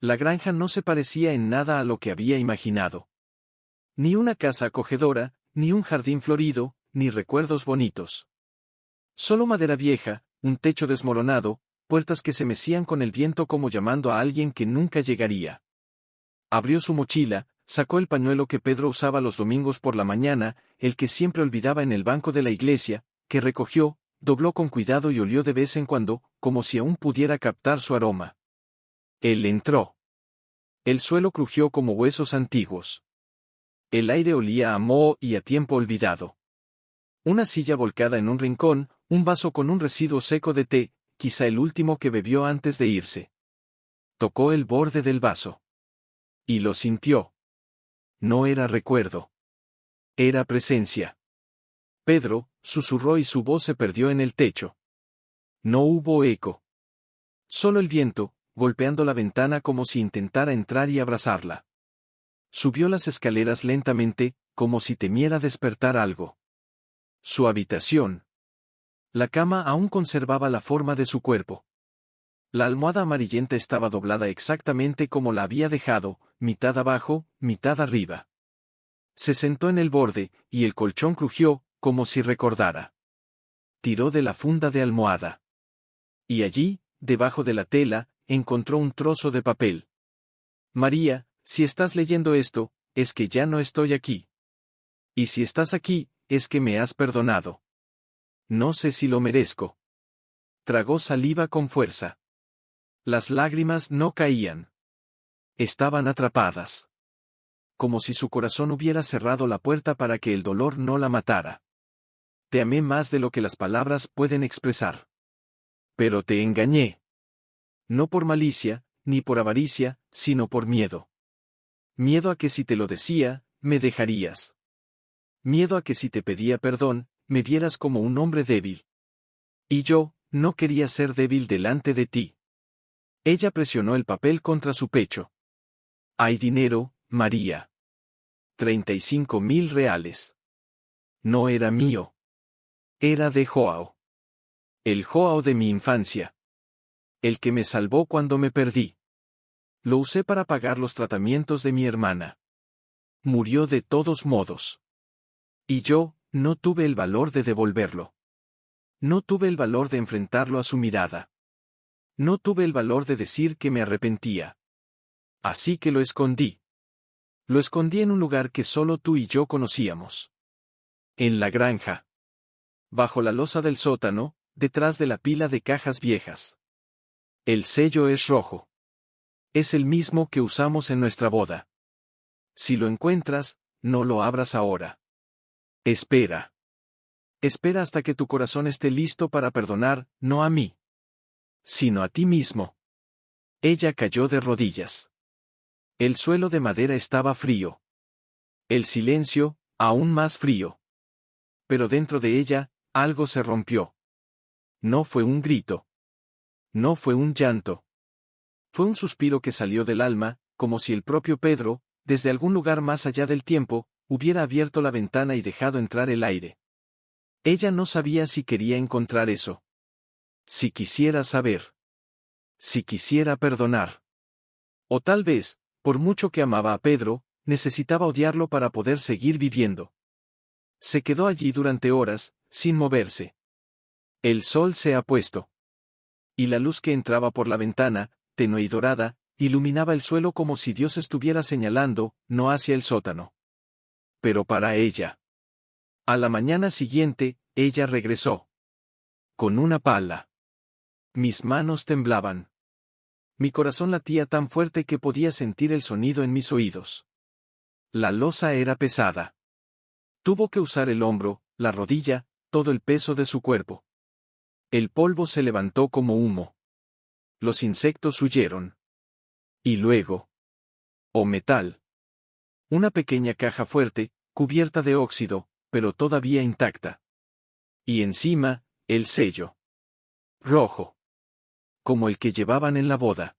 La granja no se parecía en nada a lo que había imaginado. Ni una casa acogedora, ni un jardín florido, ni recuerdos bonitos. Solo madera vieja, un techo desmoronado, puertas que se mecían con el viento como llamando a alguien que nunca llegaría. Abrió su mochila, sacó el pañuelo que Pedro usaba los domingos por la mañana, el que siempre olvidaba en el banco de la iglesia, que recogió, dobló con cuidado y olió de vez en cuando, como si aún pudiera captar su aroma. Él entró. El suelo crujió como huesos antiguos. El aire olía a moho y a tiempo olvidado. Una silla volcada en un rincón, un vaso con un residuo seco de té, quizá el último que bebió antes de irse. Tocó el borde del vaso. Y lo sintió. No era recuerdo. Era presencia. Pedro, susurró y su voz se perdió en el techo. No hubo eco. Solo el viento, golpeando la ventana como si intentara entrar y abrazarla. Subió las escaleras lentamente, como si temiera despertar algo. Su habitación. La cama aún conservaba la forma de su cuerpo. La almohada amarillenta estaba doblada exactamente como la había dejado, mitad abajo, mitad arriba. Se sentó en el borde, y el colchón crujió, como si recordara. Tiró de la funda de almohada. Y allí, debajo de la tela, encontró un trozo de papel. María, si estás leyendo esto, es que ya no estoy aquí. Y si estás aquí, es que me has perdonado. No sé si lo merezco. Tragó saliva con fuerza. Las lágrimas no caían. Estaban atrapadas. Como si su corazón hubiera cerrado la puerta para que el dolor no la matara. Te amé más de lo que las palabras pueden expresar. Pero te engañé. No por malicia, ni por avaricia, sino por miedo. Miedo a que si te lo decía, me dejarías. Miedo a que si te pedía perdón, me vieras como un hombre débil. Y yo, no quería ser débil delante de ti. Ella presionó el papel contra su pecho. Hay dinero, María. 35.000 reales. No era mío. Era de Joao. El Joao de mi infancia. El que me salvó cuando me perdí. Lo usé para pagar los tratamientos de mi hermana. Murió de todos modos. Y yo, no tuve el valor de devolverlo. No tuve el valor de enfrentarlo a su mirada. No tuve el valor de decir que me arrepentía. Así que lo escondí. Lo escondí en un lugar que solo tú y yo conocíamos. En la granja. Bajo la losa del sótano, detrás de la pila de cajas viejas. El sello es rojo. Es el mismo que usamos en nuestra boda. Si lo encuentras, no lo abras ahora. Espera. Espera hasta que tu corazón esté listo para perdonar, no a mí, sino a ti mismo. Ella cayó de rodillas. El suelo de madera estaba frío. El silencio, aún más frío. Pero dentro de ella, algo se rompió. No fue un grito. No fue un llanto. Fue un suspiro que salió del alma, como si el propio Pedro, desde algún lugar más allá del tiempo, hubiera abierto la ventana y dejado entrar el aire. Ella no sabía si quería encontrar eso. Si quisiera saber. Si quisiera perdonar. O tal vez, por mucho que amaba a Pedro, necesitaba odiarlo para poder seguir viviendo. Se quedó allí durante horas, sin moverse. El sol se ha puesto. Y la luz que entraba por la ventana, tenue y dorada, iluminaba el suelo como si Dios estuviera señalando, no hacia el sótano. Pero para ella. A la mañana siguiente, ella regresó. Con una pala. Mis manos temblaban. Mi corazón latía tan fuerte que podía sentir el sonido en mis oídos. La losa era pesada. Tuvo que usar el hombro, la rodilla, todo el peso de su cuerpo. El polvo se levantó como humo. Los insectos huyeron. Y luego. Oh, metal. Una pequeña caja fuerte, cubierta de óxido, pero todavía intacta. Y encima, el sello. Rojo. Como el que llevaban en la boda.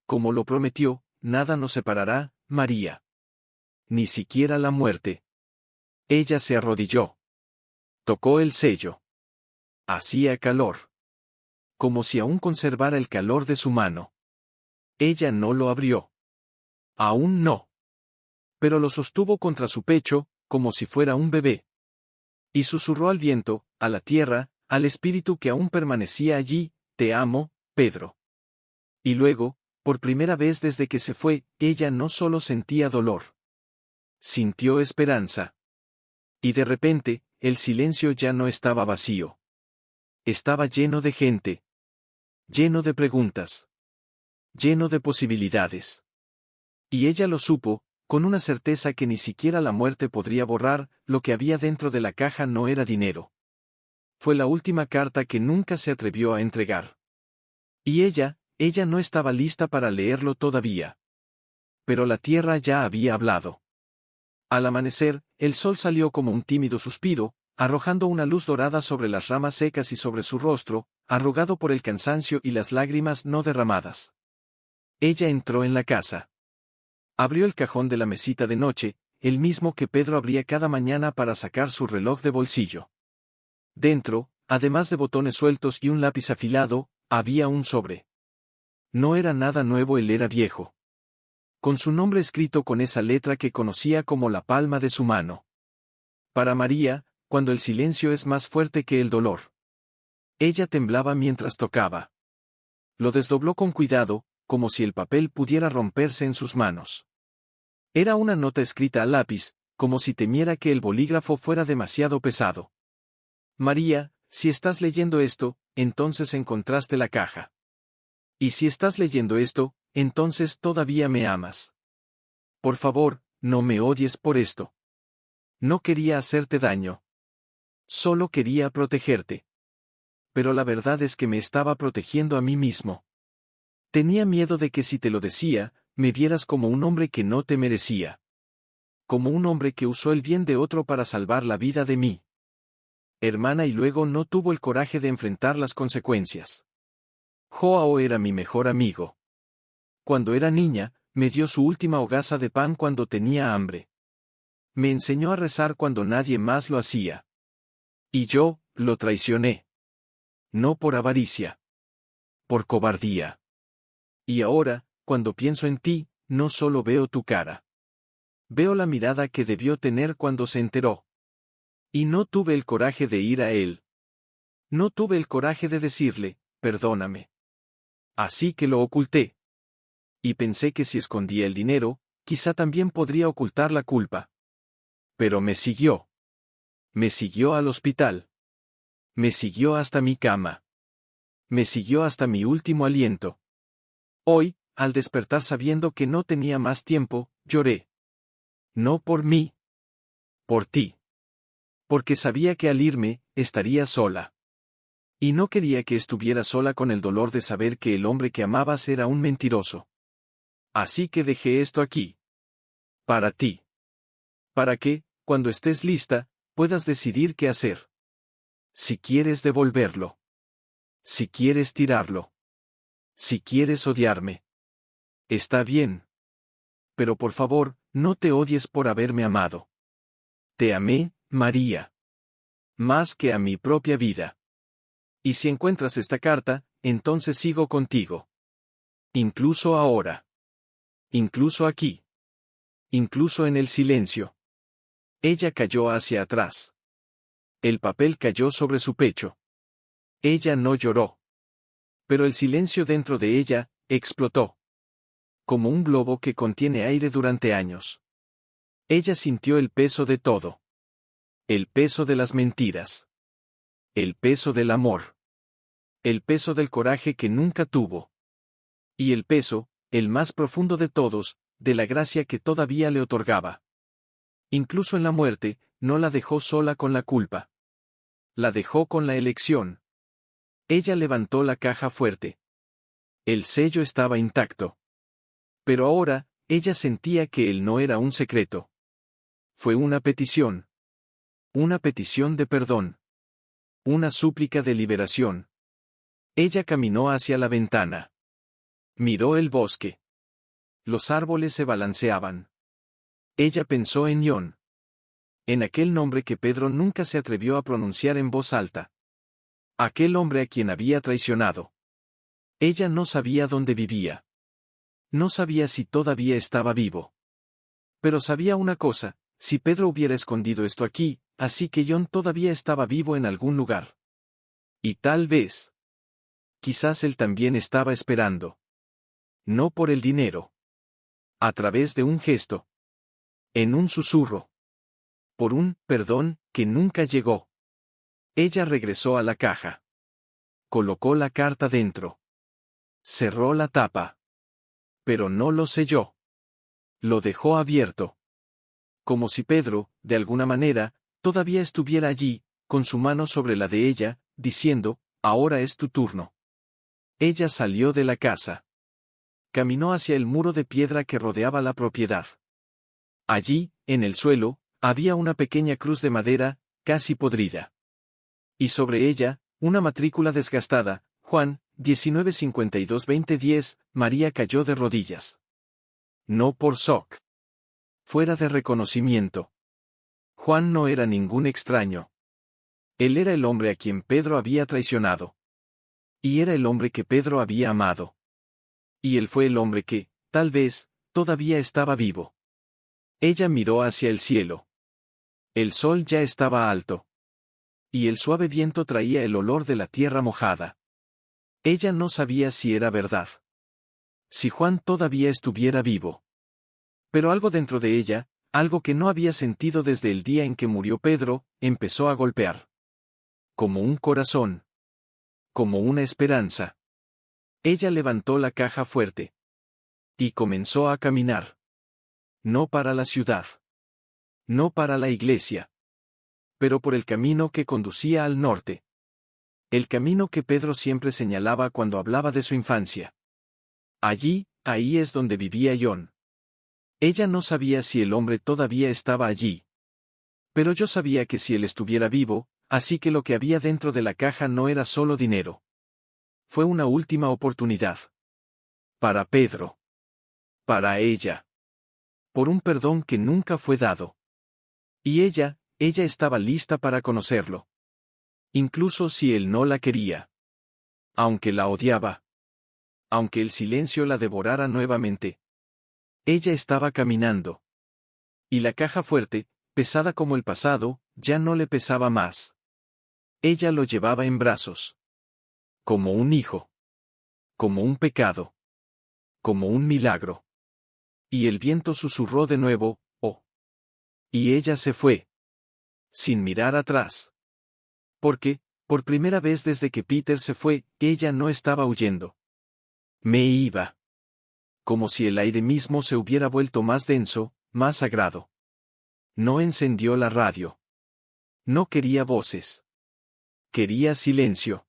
Como lo prometió, nada nos separará, María. Ni siquiera la muerte. Ella se arrodilló. Tocó el sello. Hacía calor. Como si aún conservara el calor de su mano. Ella no lo abrió. Aún no. Pero lo sostuvo contra su pecho, como si fuera un bebé. Y susurró al viento, a la tierra, al espíritu que aún permanecía allí: «Te amo, Pedro». Y luego, por primera vez desde que se fue, ella no solo sentía dolor. Sintió esperanza. Y de repente, el silencio ya no estaba vacío. Estaba lleno de gente. Lleno de preguntas. Lleno de posibilidades. Y ella lo supo, con una certeza que ni siquiera la muerte podría borrar: lo que había dentro de la caja no era dinero. Fue la última carta que nunca se atrevió a entregar. Y ella no estaba lista para leerlo todavía. Pero la tierra ya había hablado. Al amanecer, el sol salió como un tímido suspiro, arrojando una luz dorada sobre las ramas secas y sobre su rostro, arrugado por el cansancio y las lágrimas no derramadas. Ella entró en la casa. Abrió el cajón de la mesita de noche, el mismo que Pedro abría cada mañana para sacar su reloj de bolsillo. Dentro, además de botones sueltos y un lápiz afilado, había un sobre. No era nada nuevo, él era viejo. Con su nombre escrito con esa letra que conocía como la palma de su mano. Para María, cuando el silencio es más fuerte que el dolor. Ella temblaba mientras tocaba. Lo desdobló con cuidado, como si el papel pudiera romperse en sus manos. Era una nota escrita a lápiz, como si temiera que el bolígrafo fuera demasiado pesado. María, si estás leyendo esto, entonces encontraste la caja. Y si estás leyendo esto, entonces todavía me amas. Por favor, no me odies por esto. No quería hacerte daño. Solo quería protegerte. Pero la verdad es que me estaba protegiendo a mí mismo. Tenía miedo de que si te lo decía, me vieras como un hombre que no te merecía. Como un hombre que usó el bien de otro para salvar la vida de mí hermana, y luego no tuvo el coraje de enfrentar las consecuencias. Joao era mi mejor amigo. Cuando era niña, me dio su última hogaza de pan cuando tenía hambre. Me enseñó a rezar cuando nadie más lo hacía. Y yo, lo traicioné. No por avaricia. Por cobardía. Y ahora, cuando pienso en ti, no solo veo tu cara. Veo la mirada que debió tener cuando se enteró. Y no tuve el coraje de ir a él. No tuve el coraje de decirle: perdóname. Así que lo oculté. Y pensé que si escondía el dinero, quizá también podría ocultar la culpa. Pero me siguió. Me siguió al hospital. Me siguió hasta mi cama. Me siguió hasta mi último aliento. Hoy, al despertar sabiendo que no tenía más tiempo, lloré. No por mí. Por ti. Porque sabía que al irme, estaría sola. Y no quería que estuviera sola con el dolor de saber que el hombre que amabas era un mentiroso. Así que dejé esto aquí. Para ti. Para que, cuando estés lista, puedas decidir qué hacer. Si quieres devolverlo. Si quieres tirarlo. Si quieres odiarme. Está bien. Pero por favor, no te odies por haberme amado. Te amé, María. Más que a mi propia vida. Y si encuentras esta carta, entonces sigo contigo. Incluso ahora. Incluso aquí. Incluso en el silencio. Ella cayó hacia atrás. El papel cayó sobre su pecho. Ella no lloró. Pero el silencio dentro de ella explotó. Como un globo que contiene aire durante años. Ella sintió el peso de todo. El peso de las mentiras. El peso del amor. El peso del coraje que nunca tuvo. Y el peso, el más profundo de todos, de la gracia que todavía le otorgaba. Incluso en la muerte, no la dejó sola con la culpa. La dejó con la elección. Ella levantó la caja fuerte. El sello estaba intacto. Pero ahora, ella sentía que él no era un secreto. Fue una petición. Una petición de perdón. Una súplica de liberación. Ella caminó hacia la ventana. Miró el bosque. Los árboles se balanceaban. Ella pensó en Ion. En aquel nombre que Pedro nunca se atrevió a pronunciar en voz alta. Aquel hombre a quien había traicionado. Ella no sabía dónde vivía. No sabía si todavía estaba vivo. Pero sabía una cosa, si Pedro hubiera escondido esto aquí, así que John todavía estaba vivo en algún lugar. Y tal vez. Quizás él también estaba esperando. No por el dinero. A través de un gesto. En un susurro. Por un perdón que nunca llegó. Ella regresó a la caja. Colocó la carta dentro. Cerró la tapa. Pero no lo selló. Lo dejó abierto. Como si Pedro, de alguna manera, todavía estuviera allí, con su mano sobre la de ella, diciendo, ahora es tu turno. Ella salió de la casa. Caminó hacia el muro de piedra que rodeaba la propiedad. Allí, en el suelo, había una pequeña cruz de madera, casi podrida. Y sobre ella, una matrícula desgastada, Juan, 1952-2010, María cayó de rodillas. No por shock. Fuera de reconocimiento. Juan no era ningún extraño. Él era el hombre a quien Pedro había traicionado. Y era el hombre que Pedro había amado. Y él fue el hombre que, tal vez, todavía estaba vivo. Ella miró hacia el cielo. El sol ya estaba alto. Y el suave viento traía el olor de la tierra mojada. Ella no sabía si era verdad. Si Juan todavía estuviera vivo. Pero algo dentro de ella, algo que no había sentido desde el día en que murió Pedro, empezó a golpear. Como un corazón. Como una esperanza. Ella levantó la caja fuerte. Y comenzó a caminar. No para la ciudad. No para la iglesia. Pero por el camino que conducía al norte. El camino que Pedro siempre señalaba cuando hablaba de su infancia. Ahí es donde vivía John. Ella no sabía si el hombre todavía estaba allí. Pero yo sabía que si él estuviera vivo, así que lo que había dentro de la caja no era solo dinero. Fue una última oportunidad. Para Pedro. Para ella. Por un perdón que nunca fue dado. Y ella estaba lista para conocerlo. Incluso si él no la quería. Aunque la odiaba. Aunque el silencio la devorara nuevamente. Ella estaba caminando. Y la caja fuerte, pesada como el pasado, ya no le pesaba más. Ella lo llevaba en brazos. Como un hijo. Como un pecado. Como un milagro. Y el viento susurró de nuevo, oh. Y ella se fue. Sin mirar atrás. Porque, por primera vez desde que Peter se fue, ella no estaba huyendo. Me iba. Como si el aire mismo se hubiera vuelto más denso, más sagrado. No encendió la radio. No quería voces. Quería silencio.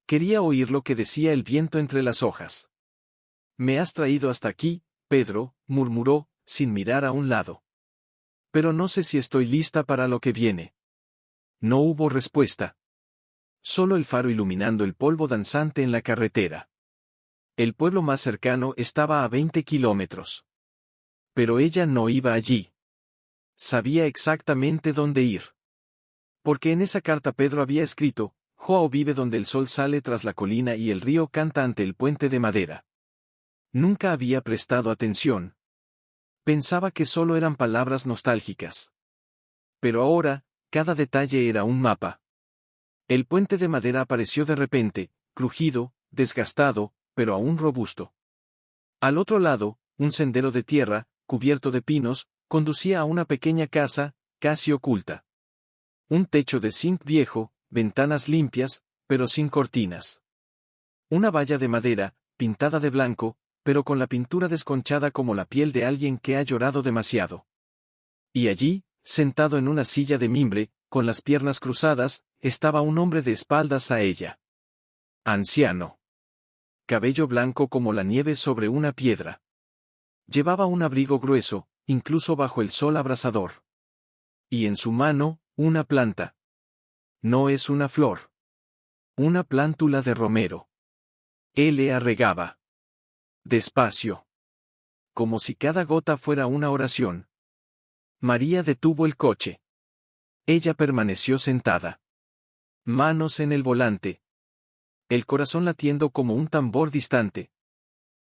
Quería oír lo que decía el viento entre las hojas. Me has traído hasta aquí, Pedro, murmuró, sin mirar a un lado. Pero no sé si estoy lista para lo que viene. No hubo respuesta. Solo el faro iluminando el polvo danzante en la carretera. El pueblo más cercano estaba a 20 kilómetros. Pero ella no iba allí. Sabía exactamente dónde ir. Porque en esa carta Pedro había escrito, Joao vive donde el sol sale tras la colina y el río canta ante el puente de madera. Nunca había prestado atención. Pensaba que solo eran palabras nostálgicas. Pero ahora, cada detalle era un mapa. El puente de madera apareció de repente, crujido, desgastado, pero aún robusto. Al otro lado, un sendero de tierra, cubierto de pinos, conducía a una pequeña casa, casi oculta. Un techo de zinc viejo, ventanas limpias, pero sin cortinas. Una valla de madera, pintada de blanco, pero con la pintura desconchada como la piel de alguien que ha llorado demasiado. Y allí, sentado en una silla de mimbre, con las piernas cruzadas, estaba un hombre de espaldas a ella. Anciano. Cabello blanco como la nieve sobre una piedra. Llevaba un abrigo grueso, incluso bajo el sol abrasador. Y en su mano, una planta. No es una flor. Una plántula de romero. Él la regaba. Despacio. Como si cada gota fuera una oración. María detuvo el coche. Ella permaneció sentada. Manos en el volante. El corazón latiendo como un tambor distante.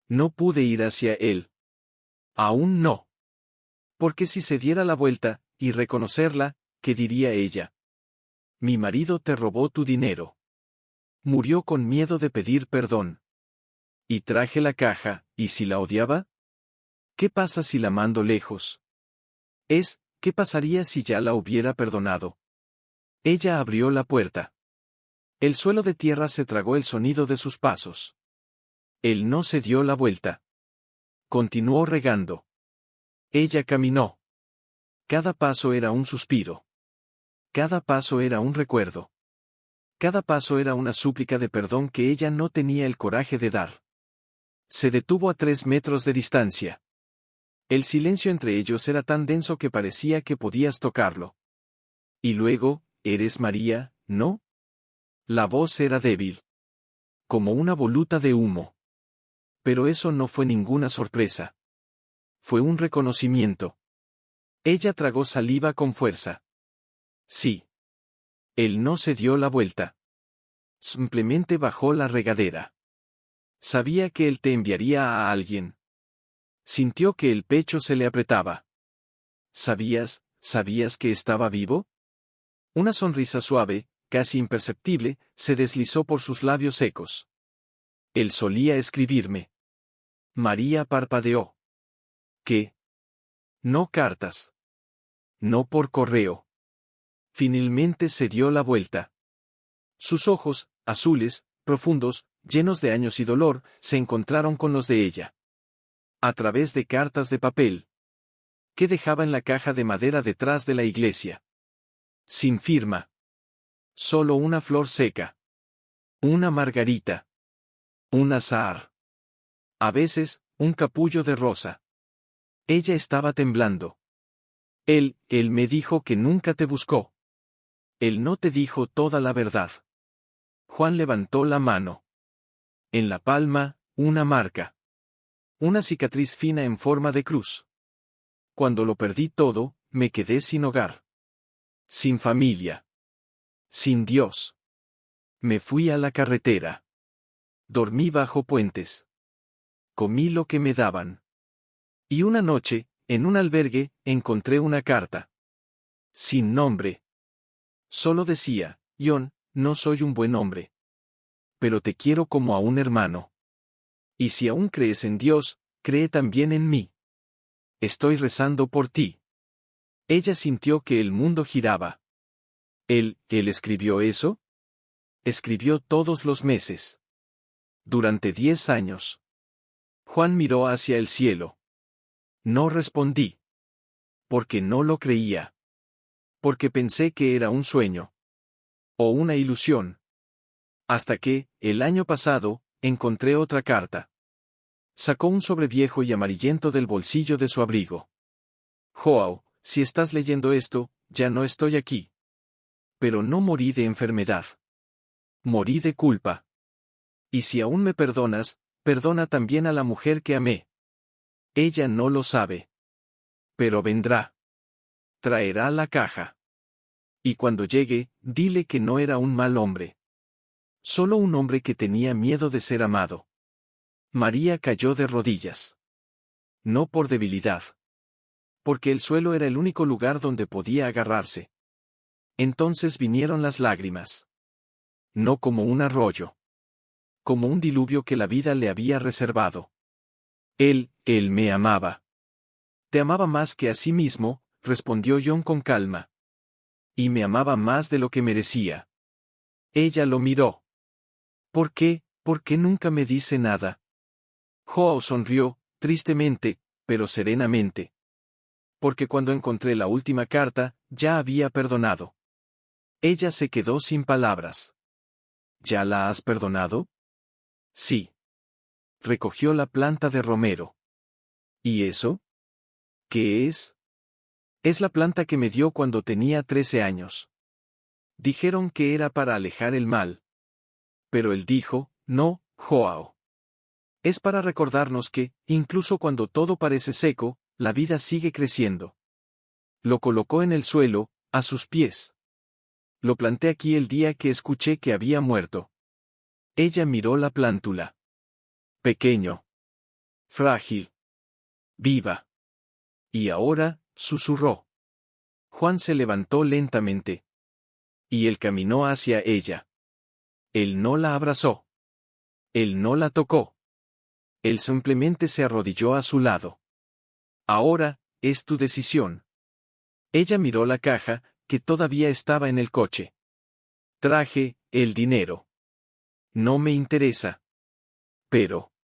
No pude ir hacia él. Aún no. Porque si se diera la vuelta, y reconocerla, ¿qué diría ella? Mi marido te robó tu dinero. Murió con miedo de pedir perdón. Y traje la caja, ¿y si la odiaba? ¿Qué pasa si la mando lejos? ¿Qué pasaría si ya la hubiera perdonado? Ella abrió la puerta. El suelo de tierra se tragó el sonido de sus pasos. Él no se dio la vuelta. Continuó regando. Ella caminó. Cada paso era un suspiro. Cada paso era un recuerdo. Cada paso era una súplica de perdón que ella no tenía el coraje de dar. Se detuvo a 3 metros de distancia. El silencio entre ellos era tan denso que parecía que podías tocarlo. Y luego, ¿eres María, no? La voz era débil. Como una voluta de humo. Pero eso no fue ninguna sorpresa. Fue un reconocimiento. Ella tragó saliva con fuerza. Sí. Él no se dio la vuelta. Simplemente bajó la regadera. Sabía que él te enviaría a alguien. Sintió que el pecho se le apretaba. ¿Sabías que estaba vivo? Una sonrisa suave, casi imperceptible, se deslizó por sus labios secos. Él solía escribirme. María parpadeó. ¿Qué? No cartas. No por correo. Finalmente se dio la vuelta. Sus ojos, azules, profundos, llenos de años y dolor, se encontraron con los de ella. A través de cartas de papel. ¿Qué dejaba en la caja de madera detrás de la iglesia? Sin firma. Solo una flor seca. Una margarita. Un azahar. A veces, un capullo de rosa. Ella estaba temblando. Él me dijo que nunca te buscó. Él no te dijo toda la verdad. Juan levantó la mano. En la palma, una marca. Una cicatriz fina en forma de cruz. Cuando lo perdí todo, me quedé sin hogar. Sin familia. Sin Dios. Me fui a la carretera. Dormí bajo puentes. Comí lo que me daban. Y una noche, en un albergue, encontré una carta. Sin nombre. Solo decía, John, no soy un buen hombre. Pero te quiero como a un hermano. Y si aún crees en Dios, cree también en mí. Estoy rezando por ti. Ella sintió que el mundo giraba. ¿Él escribió eso? Escribió todos los meses. Durante 10 años. Juan miró hacia el cielo. No respondí. Porque no lo creía. Porque pensé que era un sueño. O una ilusión. Hasta que, el año pasado, encontré otra carta. Sacó un sobre viejo y amarillento del bolsillo de su abrigo. Joao, si estás leyendo esto, ya no estoy aquí. Pero no morí de enfermedad. Morí de culpa. Y si aún me perdonas, perdona también a la mujer que amé. Ella no lo sabe. Pero vendrá. Traerá la caja. Y cuando llegue, dile que no era un mal hombre. Solo un hombre que tenía miedo de ser amado. María cayó de rodillas. No por debilidad. Porque el suelo era el único lugar donde podía agarrarse. Entonces vinieron las lágrimas. No como un arroyo. Como un diluvio que la vida le había reservado. Él me amaba. Te amaba más que a sí mismo, respondió John con calma. Y me amaba más de lo que merecía. Ella lo miró. ¿Por qué nunca me dice nada? Joao sonrió, tristemente, pero serenamente. Porque cuando encontré la última carta, ya había perdonado. Ella se quedó sin palabras. ¿Ya la has perdonado? Sí. Recogió la planta de romero. ¿Y eso? ¿Qué es? Es la planta que me dio cuando tenía 13 años. Dijeron que era para alejar el mal. Pero él dijo, no, Joao. Es para recordarnos que, incluso cuando todo parece seco, la vida sigue creciendo. Lo colocó en el suelo, a sus pies. Lo planté aquí el día que escuché que había muerto. Ella miró la plántula. Pequeño. frágil, viva. Y ahora, susurró. Juan se levantó lentamente. Y él caminó hacia ella. Él no la abrazó. Él no la tocó. Él simplemente se arrodilló a su lado. Ahora, es tu decisión. Ella miró la caja, que todavía estaba en el coche. Traje el dinero. No me interesa. Pero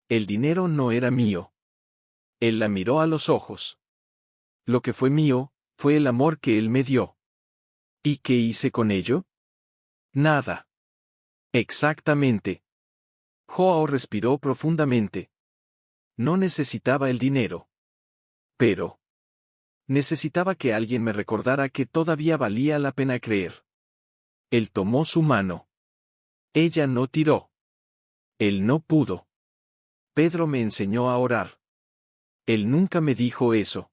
el dinero no era mío. Él la miró a los ojos. Lo que fue mío, fue el amor que él me dio. ¿Y qué hice con ello? Nada. Exactamente. Joao respiró profundamente. No necesitaba el dinero. Pero necesitaba que alguien me recordara que todavía valía la pena creer. Él tomó su mano. Ella no tiró. Él no pudo. Pedro me enseñó a orar. Él nunca me dijo eso.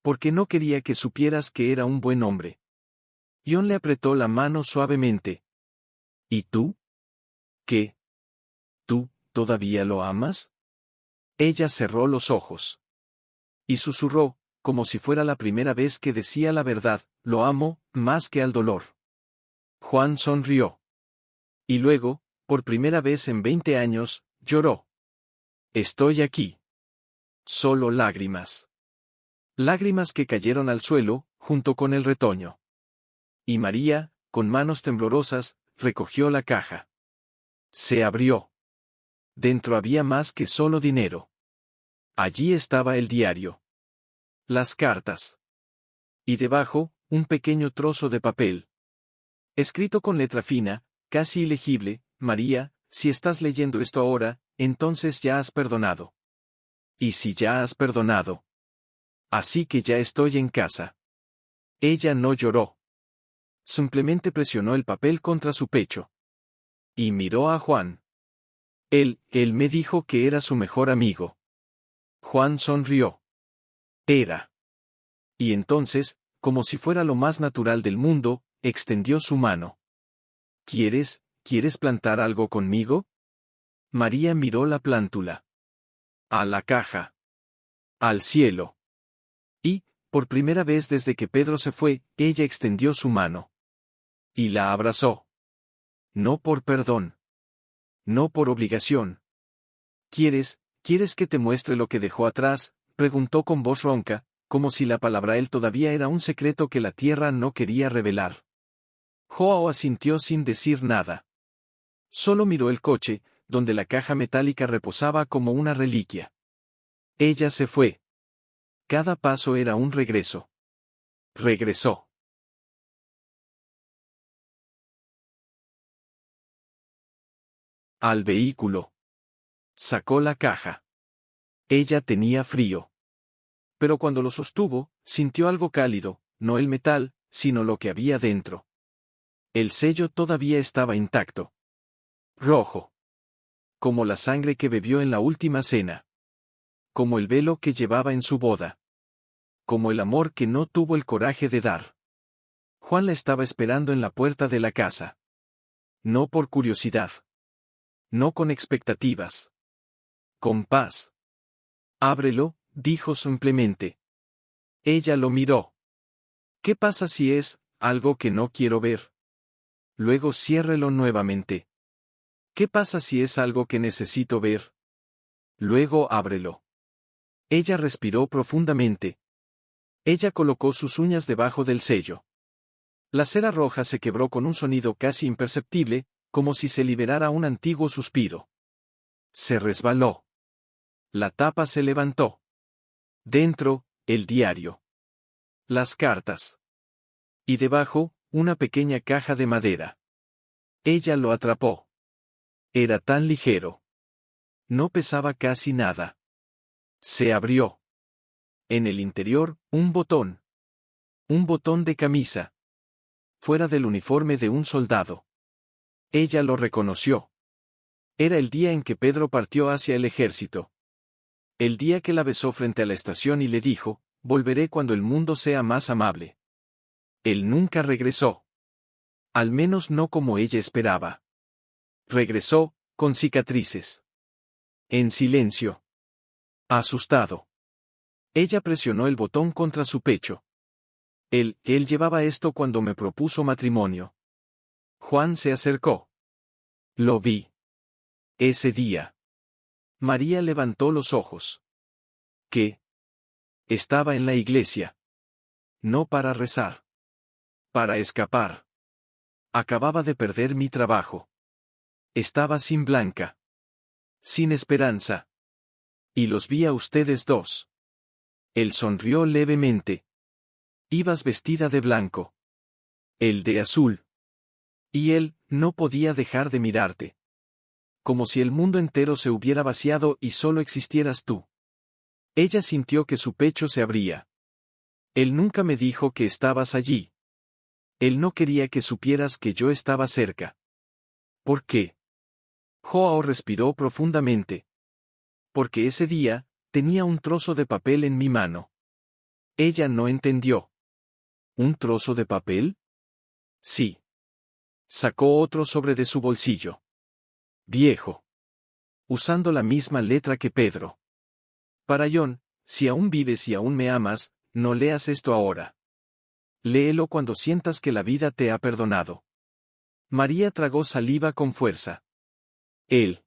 Porque no quería que supieras que era un buen hombre. John le apretó la mano suavemente. ¿Y tú? ¿Qué? ¿Tú, todavía lo amas? Ella cerró los ojos. Y susurró, como si fuera la primera vez que decía la verdad, lo amo, más que al dolor. Juan sonrió. Y luego, por primera vez en 20 años, lloró. Estoy aquí. Solo lágrimas. Lágrimas que cayeron al suelo, junto con el retoño. Y María, con manos temblorosas, recogió la caja. Se abrió. Dentro había más que solo dinero. Allí estaba el diario. Las cartas. Y debajo, un pequeño trozo de papel. Escrito con letra fina, casi ilegible, María, si estás leyendo esto ahora, entonces ya has perdonado. Y si ya has perdonado. Así que ya estoy en casa. Ella no lloró. Simplemente presionó el papel contra su pecho. Y miró a Juan. Él me dijo que era su mejor amigo. Juan sonrió. Era. Y entonces, como si fuera lo más natural del mundo, extendió su mano. ¿Quieres plantar algo conmigo? María miró la plántula. A la caja. Al cielo. Y, por primera vez desde que Pedro se fue, ella extendió su mano. Y la abrazó. No por perdón. No por obligación. ¿Quieres que te muestre lo que dejó atrás?, preguntó con voz ronca, como si la palabra él todavía era un secreto que la tierra no quería revelar. Joao asintió sin decir nada. Solo miró el coche, donde la caja metálica reposaba como una reliquia. Ella se fue. Cada paso era un regreso. Regresó. Al vehículo. Sacó la caja. Ella tenía frío. Pero cuando lo sostuvo, sintió algo cálido, no el metal, sino lo que había dentro. El sello todavía estaba intacto. Rojo. Como la sangre que bebió en la última cena. Como el velo que llevaba en su boda. Como el amor que no tuvo el coraje de dar. Juan la estaba esperando en la puerta de la casa. No por curiosidad. No con expectativas. Con paz. Ábrelo, dijo simplemente. Ella lo miró. ¿Qué pasa si es algo que no quiero ver? Luego ciérrelo nuevamente. ¿Qué pasa si es algo que necesito ver? Luego ábrelo. Ella respiró profundamente. Ella colocó sus uñas debajo del sello. La cera roja se quebró con un sonido casi imperceptible, como si se liberara un antiguo suspiro. Se resbaló. La tapa se levantó. Dentro, el diario. Las cartas. Y debajo, una pequeña caja de madera. Ella lo atrapó. Era tan ligero. No pesaba casi nada. Se abrió. En el interior, un botón. Un botón de camisa. Fuera del uniforme de un soldado. Ella lo reconoció. Era el día en que Pedro partió hacia el ejército. El día que la besó frente a la estación y le dijo, volveré cuando el mundo sea más amable. Él nunca regresó. Al menos no como ella esperaba. Regresó, con cicatrices. En silencio. Asustado. Ella presionó el botón contra su pecho. Él llevaba esto cuando me propuso matrimonio. Juan se acercó. Lo vi. Ese día. María levantó los ojos. ¿Qué? Estaba en la iglesia. No para rezar. Para escapar. Acababa de perder mi trabajo. Estaba sin Blanca. Sin esperanza. Y los vi a ustedes dos. Él sonrió levemente. Ibas vestida de blanco. Él de azul. Y él no podía dejar de mirarte. Como si el mundo entero se hubiera vaciado y solo existieras tú. Ella sintió que su pecho se abría. Él nunca me dijo que estabas allí. Él no quería que supieras que yo estaba cerca. ¿Por qué? Joao respiró profundamente. Porque ese día, tenía un trozo de papel en mi mano. Ella no entendió. ¿Un trozo de papel? Sí. Sacó otro sobre de su bolsillo. Viejo. Usando la misma letra que Pedro. Para John, si aún vives y aún me amas, no leas esto ahora. Léelo cuando sientas que la vida te ha perdonado. María tragó saliva con fuerza. ¿Él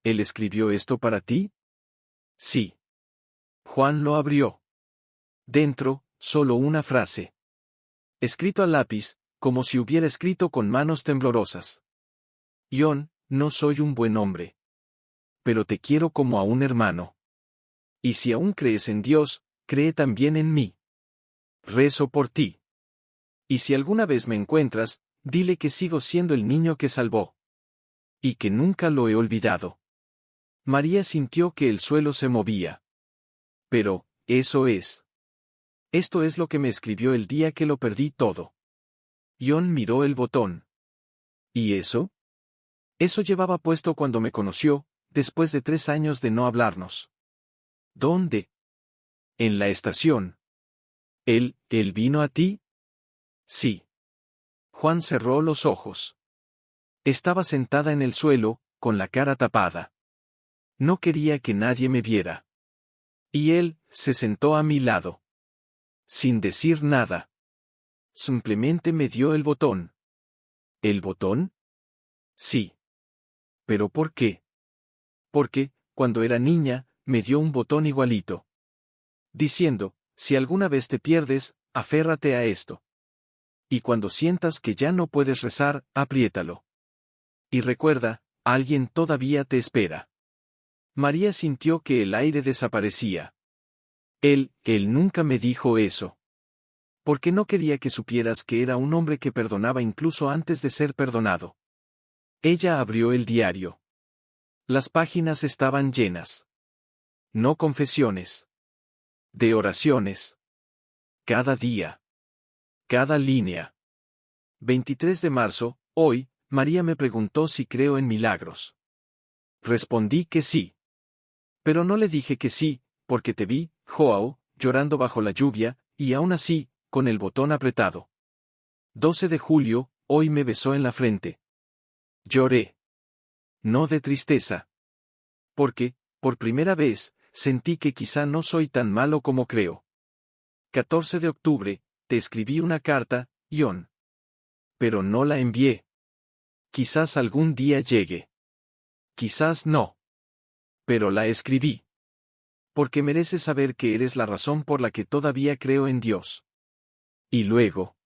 escribió esto para ti? Sí. Juan lo abrió. Dentro, solo una frase. Escrito a lápiz, como si hubiera escrito con manos temblorosas. John, no soy un buen hombre. Pero te quiero como a un hermano. Y si aún crees en Dios, cree también en mí. Rezo por ti. Y si alguna vez me encuentras, dile que sigo siendo el niño que salvó. Y que nunca lo he olvidado. María sintió que el suelo se movía. Pero, eso es. Esto es lo que me escribió el día que lo perdí todo. John miró el botón. ¿Y eso? Eso llevaba puesto cuando me conoció, después de 3 años de no hablarnos. ¿Dónde? En la estación. ¿Él vino a ti? Sí. Juan cerró los ojos. Estaba sentada en el suelo, con la cara tapada. No quería que nadie me viera. Y él se sentó a mi lado. Sin decir nada. Simplemente me dio el botón. ¿El botón? Sí. ¿Pero por qué? Porque, cuando era niña, me dio un botón igualito. Diciendo, si alguna vez te pierdes, aférrate a esto. Y cuando sientas que ya no puedes rezar, apriétalo. Y recuerda, alguien todavía te espera. María sintió que el aire desaparecía. Él nunca me dijo eso. Porque no quería que supieras que era un hombre que perdonaba incluso antes de ser perdonado. Ella abrió el diario. Las páginas estaban llenas. No confesiones. De oraciones. Cada día. Cada línea. 23 de marzo, hoy, María me preguntó si creo en milagros. Respondí que sí. Pero no le dije que sí, porque te vi, Joao, llorando bajo la lluvia, y aún así, con el botón apretado. 12 de julio, hoy me besó en la frente. Lloré. No de tristeza. Porque, por primera vez, sentí que quizá no soy tan malo como creo. 14 de octubre, te escribí una carta, John. Pero no la envié. Quizás algún día llegue. Quizás no. Pero la escribí. Porque mereces saber que eres la razón por la que todavía creo en Dios. Y luego.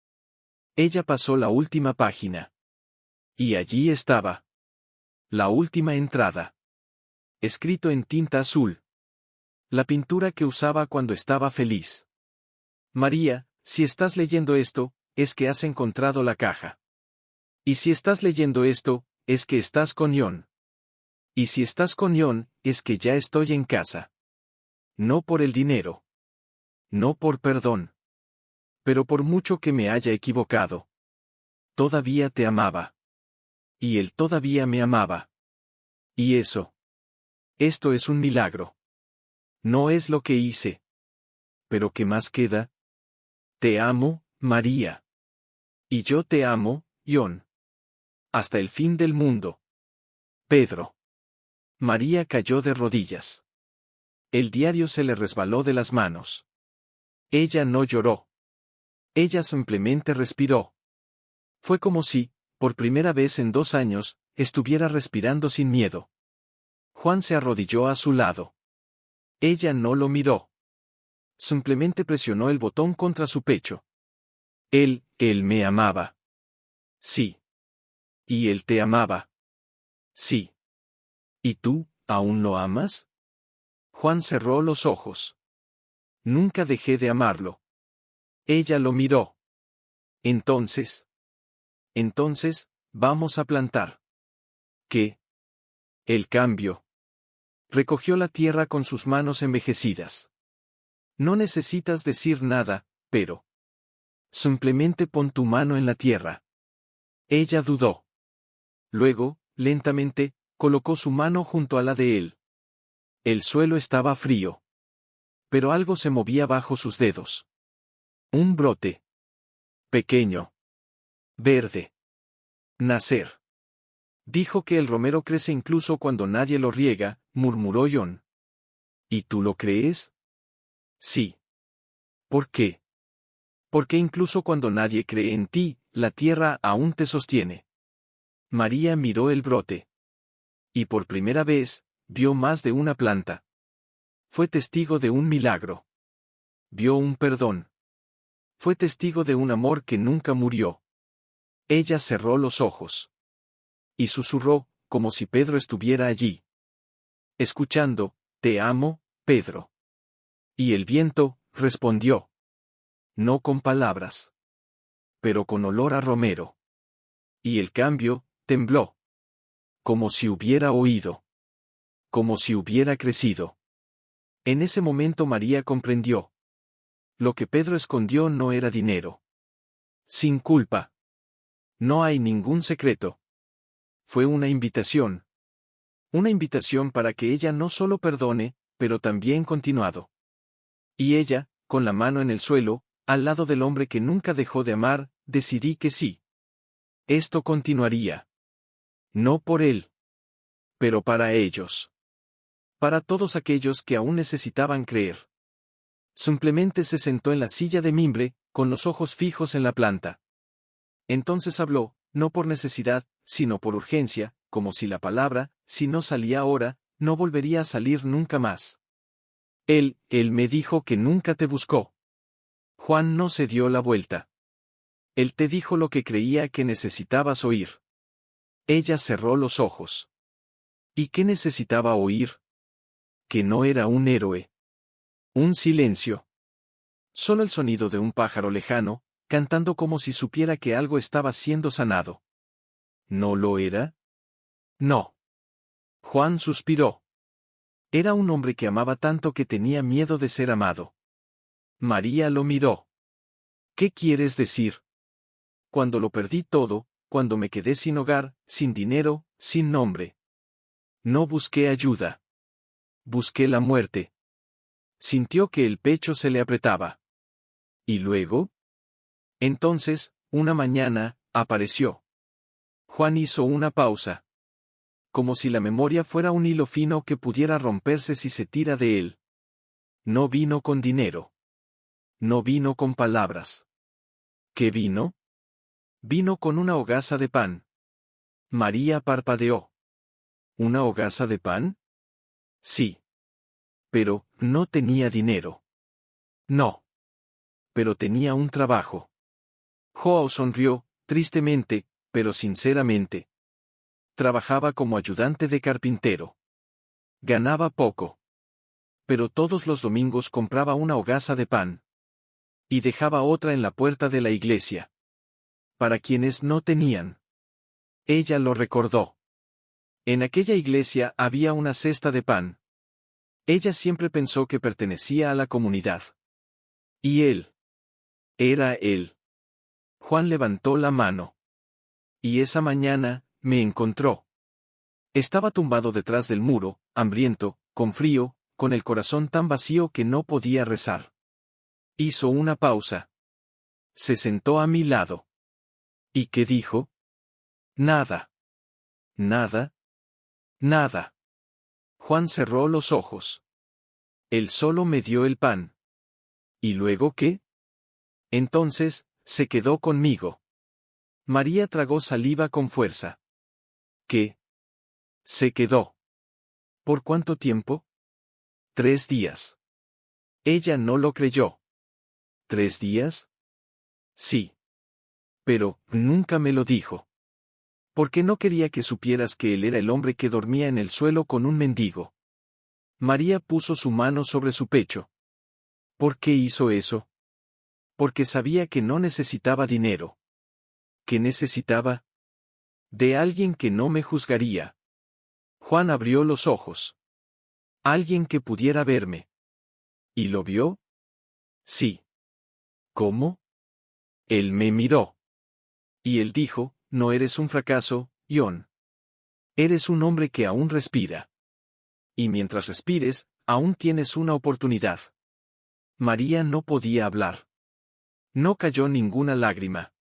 Ella pasó la última página. Y allí estaba. La última entrada. Escrito en tinta azul. La pintura que usaba cuando estaba feliz. María, si estás leyendo esto, es que has encontrado la caja. Y si estás leyendo esto, es que estás con John. Y si estás con John, es que ya estoy en casa. No por el dinero. No por perdón. Pero por mucho que me haya equivocado. Todavía te amaba. Y él todavía me amaba. Y eso. Esto es un milagro. No es lo que hice. Pero ¿qué más queda? Te amo, María. Y yo te amo, John. Hasta el fin del mundo. Pedro. María cayó de rodillas. El diario se le resbaló de las manos. Ella no lloró. Ella simplemente respiró. Fue como si, por primera vez en 2 años, estuviera respirando sin miedo. Juan se arrodilló a su lado. Ella no lo miró. Simplemente presionó el botón contra su pecho. Él me amaba. Sí. ¿Y él te amaba? Sí. ¿Y tú, aún lo amas? Juan cerró los ojos. Nunca dejé de amarlo. Ella lo miró. Entonces, vamos a plantar. ¿Qué? El cambio. Recogió la tierra con sus manos envejecidas. No necesitas decir nada, pero simplemente pon tu mano en la tierra. Ella dudó. Luego, lentamente, colocó su mano junto a la de él. El suelo estaba frío. Pero algo se movía bajo sus dedos. Un brote. Pequeño. Verde. Nacer. Dijo que el romero crece incluso cuando nadie lo riega, murmuró John. ¿Y tú lo crees? Sí. ¿Por qué? Porque incluso cuando nadie cree en ti, la tierra aún te sostiene. María miró el brote. Y por primera vez, vio más de una planta. Fue testigo de un milagro. Vio un perdón. Fue testigo de un amor que nunca murió. Ella cerró los ojos. Y susurró, como si Pedro estuviera allí. Escuchando, te amo, Pedro. Y el viento, respondió. No con palabras. Pero con olor a romero. Y el cambio, tembló. Como si hubiera oído. Como si hubiera crecido. En ese momento María comprendió. Lo que Pedro escondió no era dinero. Sin culpa. No hay ningún secreto. Fue una invitación. Una invitación para que ella no solo perdone, pero también continuado. Y ella, con la mano en el suelo, al lado del hombre que nunca dejó de amar, decidí que sí. Esto continuaría. No por él. Pero para ellos. Para todos aquellos que aún necesitaban creer. Simplemente se sentó en la silla de mimbre, con los ojos fijos en la planta. Entonces habló, no por necesidad, sino por urgencia, como si la palabra, si no salía ahora, no volvería a salir nunca más. Él me dijo que nunca te buscó. Juan no se dio la vuelta. Él te dijo lo que creía que necesitabas oír. Ella cerró los ojos. ¿Y qué necesitaba oír? Que no era un héroe. Un silencio. Solo el sonido de un pájaro lejano, cantando como si supiera que algo estaba siendo sanado. ¿No lo era? No. Juan suspiró. Era un hombre que amaba tanto que tenía miedo de ser amado. María lo miró. ¿Qué quieres decir? Cuando lo perdí todo, cuando me quedé sin hogar, sin dinero, sin nombre. No busqué ayuda. Busqué la muerte. Sintió que el pecho se le apretaba. ¿Y luego? Entonces, una mañana, apareció. Juan hizo una pausa. Como si la memoria fuera un hilo fino que pudiera romperse si se tira de él. No vino con dinero. No vino con palabras. ¿Qué vino? Vino con una hogaza de pan. María parpadeó. ¿Una hogaza de pan? Sí. Pero, no tenía dinero. No. Pero tenía un trabajo. Joao sonrió, tristemente, pero sinceramente. Trabajaba como ayudante de carpintero. Ganaba poco. Pero todos los domingos compraba una hogaza de pan. Y dejaba otra en la puerta de la iglesia. Para quienes no tenían. Ella lo recordó. En aquella iglesia había una cesta de pan. Ella siempre pensó que pertenecía a la comunidad. Y él. Era él. Juan levantó la mano. Y esa mañana, me encontró. Estaba tumbado detrás del muro, hambriento, con frío, con el corazón tan vacío que no podía rezar. Hizo una pausa. Se sentó a mi lado. ¿Y qué dijo? Nada. Nada. Nada. Juan cerró los ojos. Él solo me dio el pan. ¿Y luego qué? Entonces, se quedó conmigo. María tragó saliva con fuerza. ¿Qué? Se quedó. ¿Por cuánto tiempo? 3 días. Ella no lo creyó. ¿3 días? Sí. Pero, nunca me lo dijo. Porque no quería que supieras que él era el hombre que dormía en el suelo con un mendigo. María puso su mano sobre su pecho. ¿Por qué hizo eso? Porque sabía que no necesitaba dinero. ¿Qué necesitaba? De alguien que no me juzgaría. Juan abrió los ojos. Alguien que pudiera verme. ¿Y lo vio? Sí. ¿Cómo? Él me miró. Y él dijo, no eres un fracaso, John. Eres un hombre que aún respira. Y mientras respires, aún tienes una oportunidad. María no podía hablar. No cayó ninguna lágrima.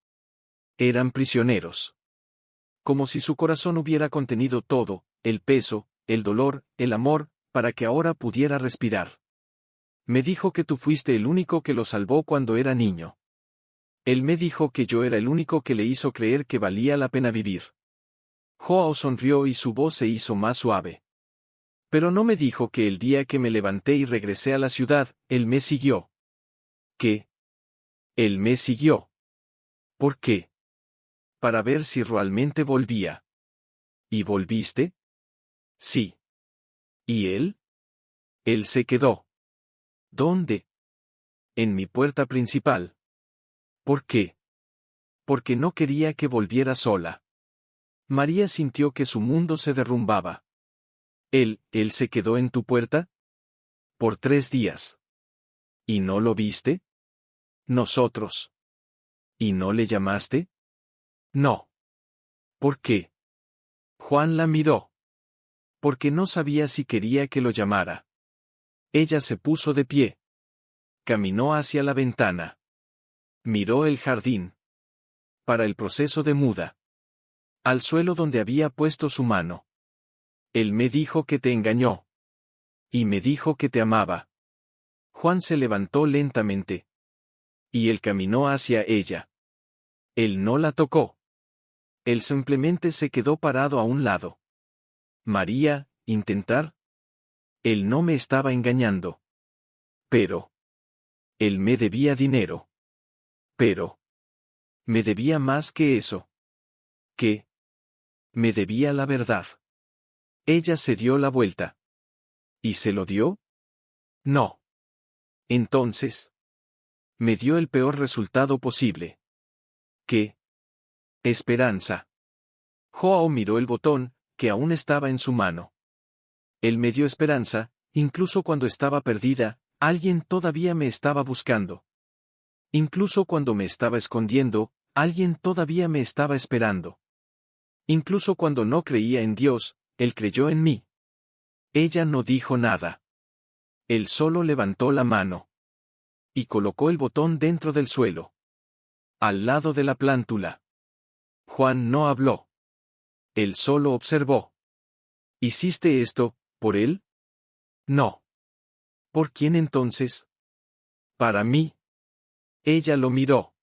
Eran prisioneros. Como si su corazón hubiera contenido todo, el peso, el dolor, el amor, para que ahora pudiera respirar. Me dijo que tú fuiste el único que lo salvó cuando era niño. Él me dijo que yo era el único que le hizo creer que valía la pena vivir. Joao sonrió y su voz se hizo más suave. Pero no me dijo que el día que me levanté y regresé a la ciudad, él me siguió. ¿Qué? Él me siguió. ¿Por qué? Para ver si realmente volvía. ¿Y volviste? Sí. ¿Y él? Él se quedó. ¿Dónde? En mi puerta principal. ¿Por qué? Porque no quería que volviera sola. María sintió que su mundo se derrumbaba. ¿Él se quedó en tu puerta? Por 3 días. ¿Y no lo viste? Nosotros. ¿Y no le llamaste? No. ¿Por qué? Juan la miró. Porque no sabía si quería que lo llamara. Ella se puso de pie. Caminó hacia la ventana. Miró el jardín. Para el proceso de muda. Al suelo donde había puesto su mano. Él me dijo que te engañó. Y me dijo que te amaba. Juan se levantó lentamente. Y él caminó hacia ella. Él no la tocó. Él simplemente se quedó parado a un lado. María, ¿intentar? Él no me estaba engañando. Pero. Él me debía dinero. Pero. Me debía más que eso. ¿Qué? Me debía la verdad. Ella se dio la vuelta. ¿Y se lo dio? No. Entonces. Me dio el peor resultado posible. ¿Qué? Esperanza. Joao miró el botón, que aún estaba en su mano. Él me dio esperanza, incluso cuando estaba perdida, alguien todavía me estaba buscando. Incluso cuando me estaba escondiendo, alguien todavía me estaba esperando. Incluso cuando no creía en Dios, Él creyó en mí. Ella no dijo nada. Él solo levantó la mano. Y colocó el botón dentro del suelo. Al lado de la plántula. Juan no habló. Él solo observó. ¿Hiciste esto, por él? No. ¿Por quién entonces? Para mí. Ella lo miró.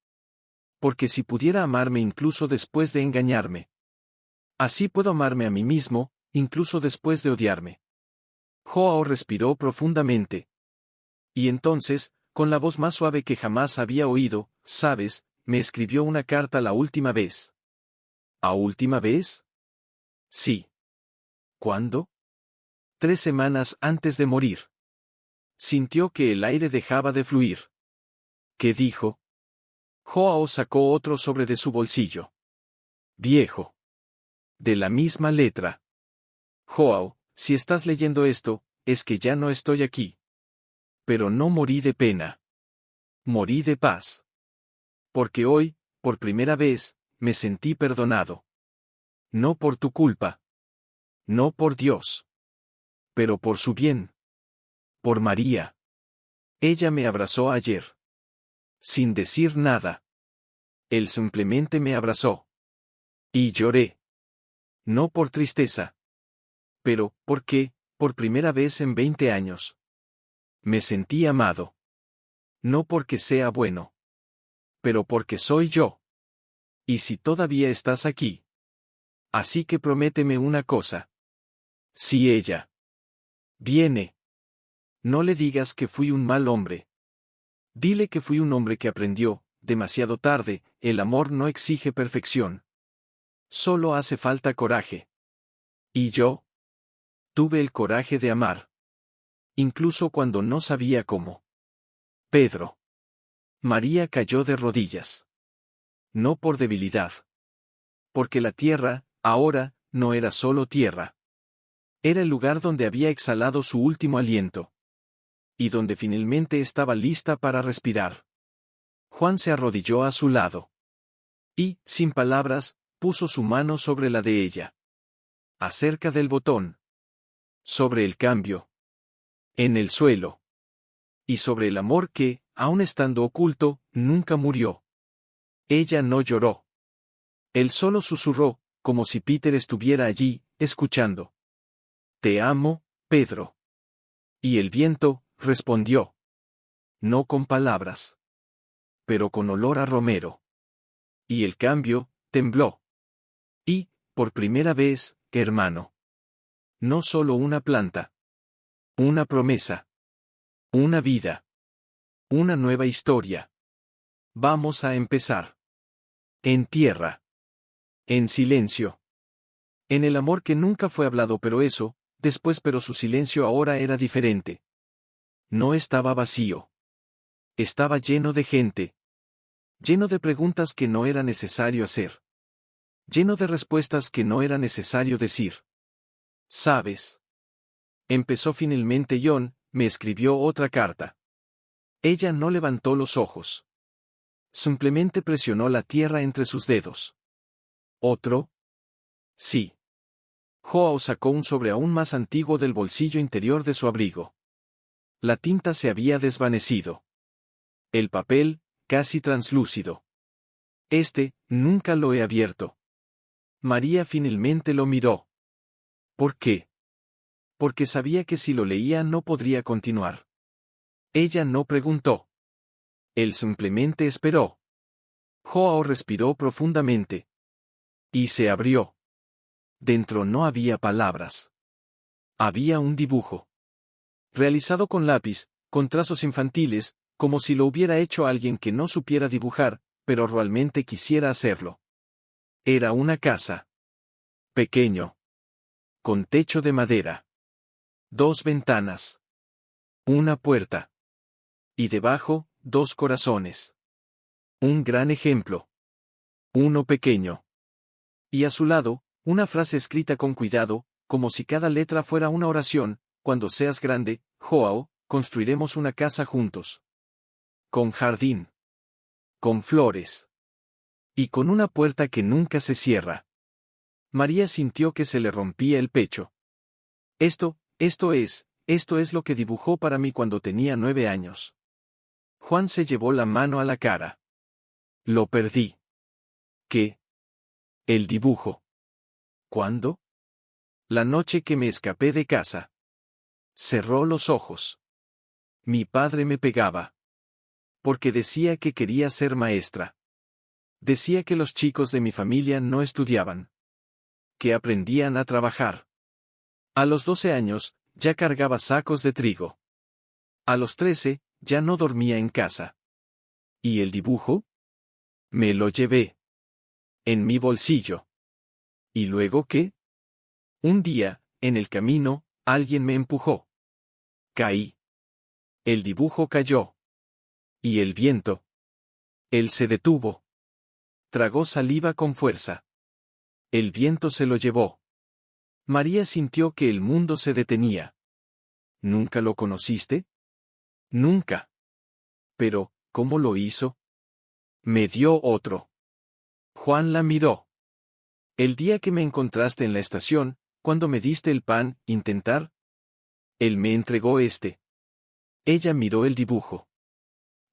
Porque si pudiera amarme incluso después de engañarme. Así puedo amarme a mí mismo, incluso después de odiarme. Joao respiró profundamente. Y entonces, con la voz más suave que jamás había oído, ¿sabes? Me escribió una carta la última vez. ¿A última vez? Sí. ¿Cuándo? 3 semanas antes de morir. Sintió que el aire dejaba de fluir. ¿Qué dijo? Joao sacó otro sobre de su bolsillo. Viejo. De la misma letra. Joao, si estás leyendo esto, es que ya no estoy aquí. Pero no morí de pena. Morí de paz. Porque hoy, por primera vez, me sentí perdonado. No por tu culpa. No por Dios. Pero por su bien. Por María. Ella me abrazó ayer. Sin decir nada. Él simplemente me abrazó. Y lloré. No por tristeza. Pero, ¿por qué? Por primera vez en 20 años. Me sentí amado. No porque sea bueno. Pero porque soy yo. Y si todavía estás aquí. Así que prométeme una cosa. Si ella viene, no le digas que fui un mal hombre. Dile que fui un hombre que aprendió, demasiado tarde, el amor no exige perfección. Solo hace falta coraje. Y yo tuve el coraje de amar. Incluso cuando no sabía cómo. Pedro. María cayó de rodillas. No por debilidad. Porque la tierra, ahora, no era solo tierra. Era el lugar donde había exhalado su último aliento. Y donde finalmente estaba lista para respirar. Juan se arrodilló a su lado. Y, sin palabras, puso su mano sobre la de ella. Acerca del botón. Sobre el cambio. En el suelo. Y sobre el amor que, aun estando oculto, nunca murió. Ella no lloró. Él solo susurró, como si Peter estuviera allí, escuchando. Te amo, Pedro. Y el viento, respondió. No con palabras. Pero con olor a romero. Y el cambio, tembló. Y, por primera vez, hermano. No solo una planta. Una promesa. Una vida. Una nueva historia. Vamos a empezar. En tierra. En silencio. En el amor que nunca fue hablado pero eso, después pero su silencio ahora era diferente. No estaba vacío. Estaba lleno de gente. Lleno de preguntas que no era necesario hacer. Lleno de respuestas que no era necesario decir. ¿Sabes? Empezó finalmente John, me escribió otra carta. Ella no levantó los ojos. Simplemente presionó la tierra entre sus dedos. ¿Otro? Sí. Joao sacó un sobre aún más antiguo del bolsillo interior de su abrigo. La tinta se había desvanecido. El papel, casi translúcido. Nunca lo he abierto. María finalmente lo miró. ¿Por qué? Porque sabía que si lo leía no podría continuar. Ella no preguntó. Él simplemente esperó. Joao respiró profundamente. Y se abrió. Dentro no había palabras. Había un dibujo. Realizado con lápiz, con trazos infantiles, como si lo hubiera hecho alguien que no supiera dibujar, pero realmente quisiera hacerlo. Era una casa. Pequeño. Con techo de madera. 2 ventanas. Una puerta. Y debajo, 2 corazones. Un gran ejemplo. Uno pequeño. Y a su lado, una frase escrita con cuidado, como si cada letra fuera una oración: cuando seas grande, Joao, construiremos una casa juntos. Con jardín. Con flores. Y con una puerta que nunca se cierra. María sintió que se le rompía el pecho. Esto es lo que dibujó para mí cuando tenía 9 años. Juan se llevó la mano a la cara. Lo perdí. ¿Qué? El dibujo. ¿Cuándo? La noche que me escapé de casa. Cerró los ojos. Mi padre me pegaba. Porque decía que quería ser maestra. Decía que los chicos de mi familia no estudiaban. Que aprendían a trabajar. A los 12 años, ya cargaba sacos de trigo. A los 13, ya no dormía en casa. ¿Y el dibujo? Me lo llevé. En mi bolsillo. ¿Y luego qué? Un día, en el camino, alguien me empujó. Caí. El dibujo cayó. ¿Y el viento? Él se detuvo. Tragó saliva con fuerza. El viento se lo llevó. María sintió que el mundo se detenía. ¿Nunca lo conociste? Nunca. Pero, ¿cómo lo hizo? Me dio otro. Juan la miró. El día que me encontraste en la estación, cuando me diste el pan, intentar. Él me entregó este. Ella miró el dibujo.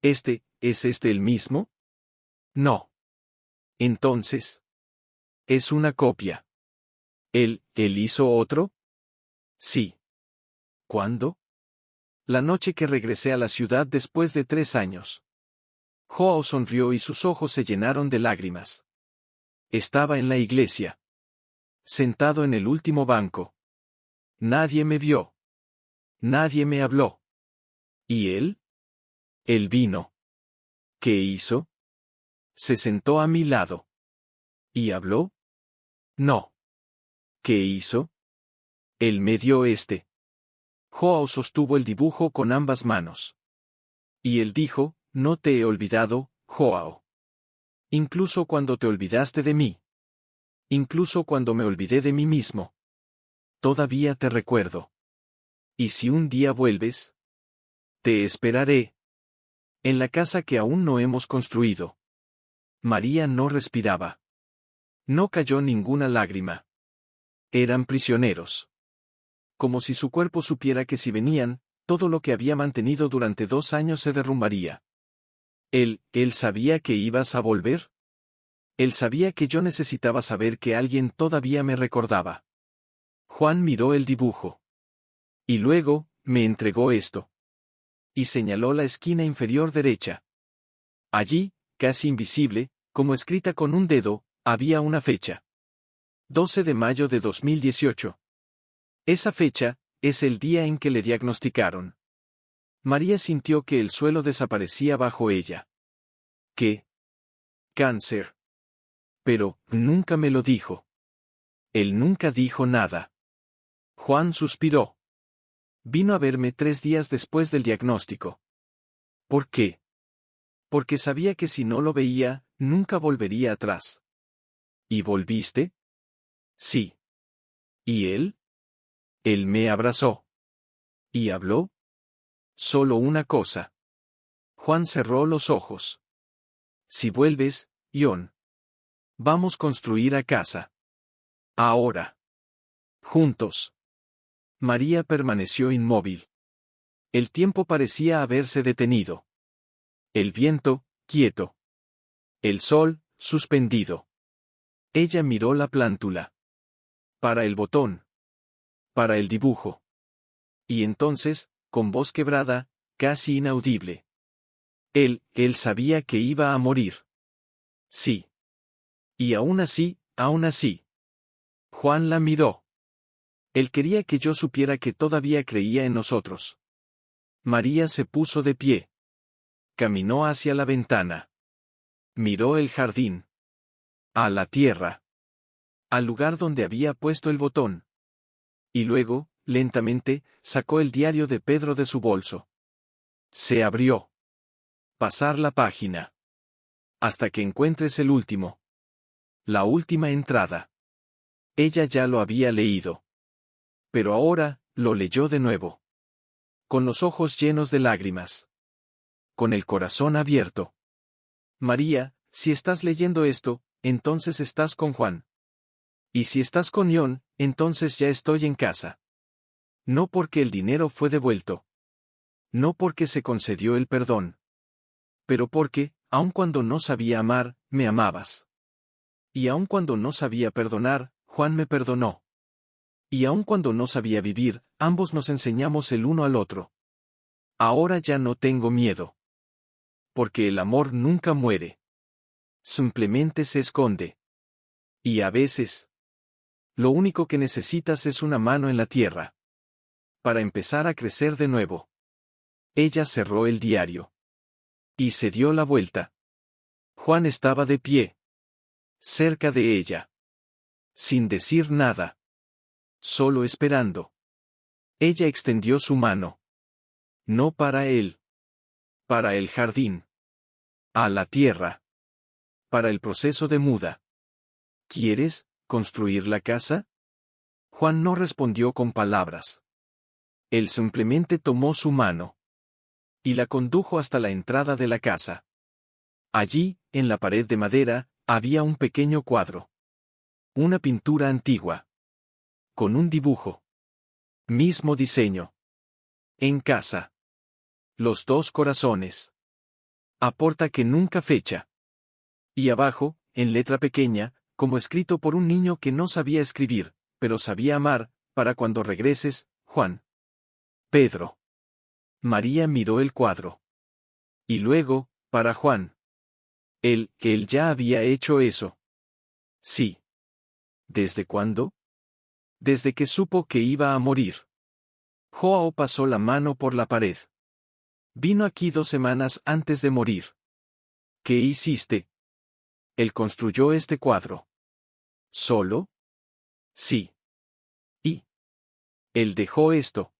¿Es este el mismo? No. Entonces. Es una copia. ¿Él hizo otro? Sí. ¿Cuándo? La noche que regresé a la ciudad después de 3 años. Joao sonrió y sus ojos se llenaron de lágrimas. Estaba en la iglesia. Sentado en el último banco. Nadie me vio. Nadie me habló. ¿Y él? Él vino. ¿Qué hizo? Se sentó a mi lado. ¿Y habló? No. ¿Qué hizo? Él me dio este. Joao sostuvo el dibujo con ambas manos. Y él dijo, no te he olvidado, Joao. Incluso cuando te olvidaste de mí. Incluso cuando me olvidé de mí mismo. Todavía te recuerdo. Y si un día vuelves, te esperaré. En la casa que aún no hemos construido. María no respiraba. No cayó ninguna lágrima. Eran prisioneros. Como si su cuerpo supiera que si venían, todo lo que había mantenido durante 2 años se derrumbaría. Él sabía que ibas a volver. Él sabía que yo necesitaba saber que alguien todavía me recordaba. Juan miró el dibujo. Y luego, me entregó esto. Y señaló la esquina inferior derecha. Allí, casi invisible, como escrita con un dedo, había una fecha. 12 de mayo de 2018. Esa fecha, es el día en que le diagnosticaron. María sintió que el suelo desaparecía bajo ella. ¿Qué? Cáncer. Pero, nunca me lo dijo. Él nunca dijo nada. Juan suspiró. Vino a verme 3 días después del diagnóstico. ¿Por qué? Porque sabía que si no lo veía, nunca volvería atrás. ¿Y volviste? Sí. ¿Y él? Él me abrazó. ¿Y habló? Solo una cosa. Juan cerró los ojos. Si vuelves, Ion. Vamos a construir a casa. Ahora. Juntos. María permaneció inmóvil. El tiempo parecía haberse detenido. El viento, quieto. El sol, suspendido. Ella miró la plántula. Para el botón. Para el dibujo. Y entonces, con voz quebrada, casi inaudible. Él sabía que iba a morir. Sí. Y aún así. Juan la miró. Él quería que yo supiera que todavía creía en nosotros. María se puso de pie. Caminó hacia la ventana. Miró el jardín. A la tierra. Al lugar donde había puesto el botón. Y luego, lentamente, sacó el diario de Pedro de su bolso. Se abrió. Pasar la página. Hasta que encuentres el último. La última entrada. Ella ya lo había leído. Pero ahora, lo leyó de nuevo. Con los ojos llenos de lágrimas. Con el corazón abierto. María, si estás leyendo esto, entonces estás con Juan. Y si estás con Ion, entonces ya estoy en casa. No porque el dinero fue devuelto. No porque se concedió el perdón. Pero porque, aun cuando no sabía amar, me amabas. Y aun cuando no sabía perdonar, Juan me perdonó. Y aun cuando no sabía vivir, ambos nos enseñamos el uno al otro. Ahora ya no tengo miedo. Porque el amor nunca muere. Simplemente se esconde. Y a veces, lo único que necesitas es una mano en la tierra. Para empezar a crecer de nuevo. Ella cerró el diario. Y se dio la vuelta. Juan estaba de pie. Cerca de ella. Sin decir nada. Solo esperando. Ella extendió su mano. No para él. Para el jardín. A la tierra. Para el proceso de muda. ¿Quieres construir la casa? Juan no respondió con palabras. Él simplemente tomó su mano. Y la condujo hasta la entrada de la casa. Allí, en la pared de madera, había un pequeño cuadro. Una pintura antigua. Con un dibujo. Mismo diseño. En casa. Los 2 corazones. Aporta que nunca fecha. Y abajo, en letra pequeña, como escrito por un niño que no sabía escribir, pero sabía amar, para cuando regreses, Juan. Pedro. María miró el cuadro. Y luego, para Juan. Él ya había hecho eso. Sí. ¿Desde cuándo? Desde que supo que iba a morir. Joao pasó la mano por la pared. Vino aquí 2 semanas antes de morir. ¿Qué hiciste? Él construyó este cuadro. ¿Solo? Sí. ¿Y? Él dejó esto.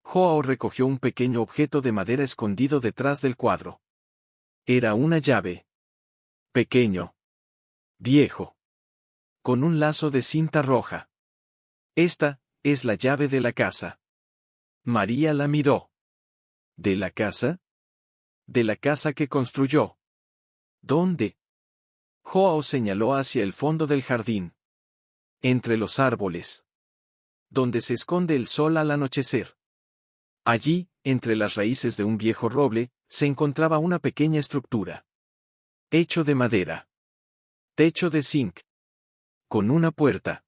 Joao recogió un pequeño objeto de madera escondido detrás del cuadro. Era una llave. Pequeño. Viejo. Con un lazo de cinta roja. Esta es la llave de la casa. María la miró. ¿De la casa? De la casa que construyó. ¿Dónde? Joao señaló hacia el fondo del jardín. Entre los árboles. Donde se esconde el sol al anochecer. Allí, entre las raíces de un viejo roble, se encontraba una pequeña estructura. Hecho de madera. Techo de zinc. Con una puerta.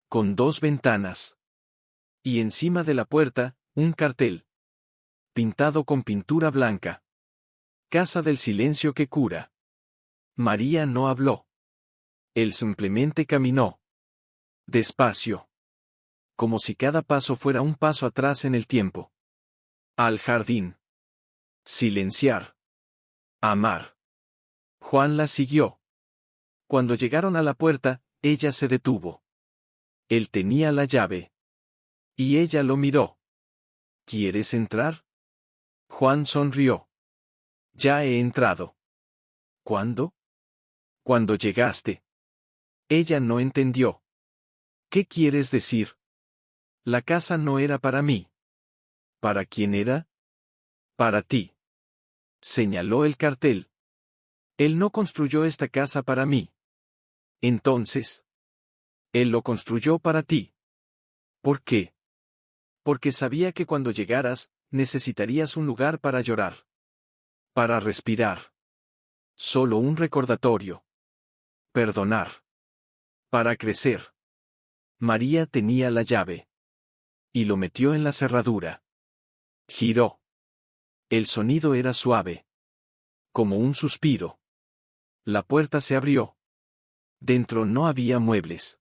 Con 2 ventanas. Y encima de la puerta, un cartel. Pintado con pintura blanca. Casa del silencio que cura. María no habló. Él simplemente caminó. Despacio. Como si cada paso fuera un paso atrás en el tiempo. Al jardín. Silenciar. Amar. Juan la siguió. Cuando llegaron a la puerta, ella se detuvo. Él tenía la llave. Y ella lo miró. ¿Quieres entrar? Juan sonrió. Ya he entrado. ¿Cuándo? Cuando llegaste. Ella no entendió. ¿Qué quieres decir? La casa no era para mí. ¿Para quién era? Para ti. Señaló el cartel. Él no construyó esta casa para mí. Entonces. Él lo construyó para ti. ¿Por qué? Porque sabía que cuando llegaras, necesitarías un lugar para llorar. Para respirar. Solo un recordatorio. Perdonar. Para crecer. María tenía la llave. Y lo metió en la cerradura. Giró. El sonido era suave. Como un suspiro. La puerta se abrió. Dentro no había muebles.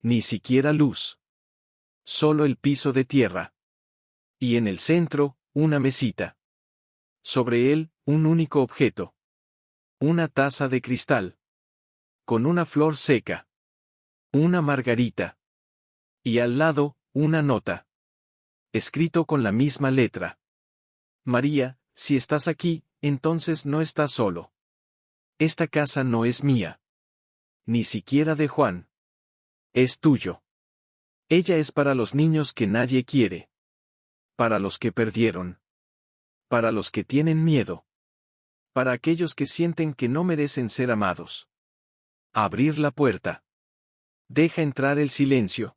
Ni siquiera luz. Solo el piso de tierra. Y en el centro, una mesita. Sobre él, un único objeto. Una taza de cristal. Con una flor seca. Una margarita. Y al lado, una nota. Escrito con la misma letra. María, si estás aquí, entonces no estás solo. Esta casa no es mía. Ni siquiera de Juan. Es tuyo. Ella es para los niños que nadie quiere. Para los que perdieron. Para los que tienen miedo. Para aquellos que sienten que no merecen ser amados. Abrir la puerta. Deja entrar el silencio.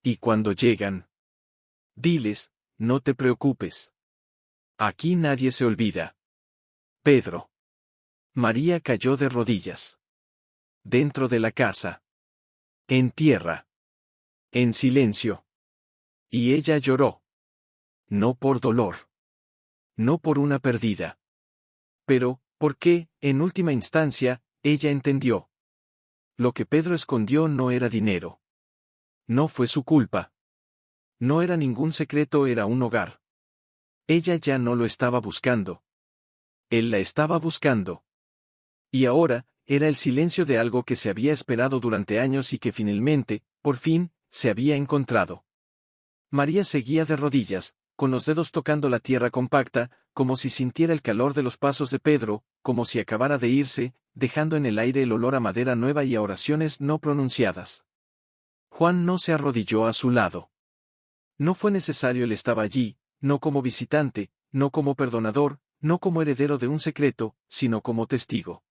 Y cuando llegan. Diles, no te preocupes. Aquí nadie se olvida. Pedro. María cayó de rodillas. Dentro de la casa. En tierra. En silencio. Y ella lloró. No por dolor. No por una perdida. Pero, ¿por qué, en última instancia, ella entendió? Lo que Pedro escondió no era dinero. No fue su culpa. No era ningún secreto, era un hogar. Ella ya no lo estaba buscando. Él la estaba buscando. Y ahora, era el silencio de algo que se había esperado durante años y que finalmente, por fin, se había encontrado. María seguía de rodillas, con los dedos tocando la tierra compacta, como si sintiera el calor de los pasos de Pedro, como si acabara de irse, dejando en el aire el olor a madera nueva y a oraciones no pronunciadas. Juan no se arrodilló a su lado. No fue necesario, él estaba allí, no como visitante, no como perdonador, no como heredero de un secreto, sino como testigo.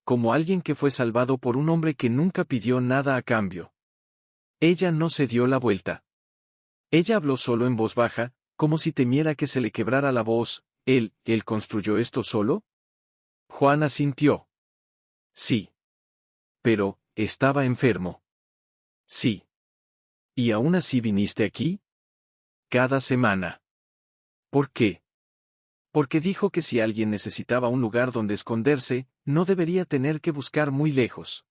Como alguien que fue salvado por un hombre que nunca pidió nada a cambio. Ella no se dio la vuelta. Ella habló solo en voz baja, como si temiera que se le quebrara la voz. ¿Él construyó esto solo? Juan asintió. Sí. Pero, estaba enfermo. Sí. ¿Y aún así viniste aquí? Cada semana. ¿Por qué? Porque dijo que si alguien necesitaba un lugar donde esconderse, no debería tener que buscar muy lejos.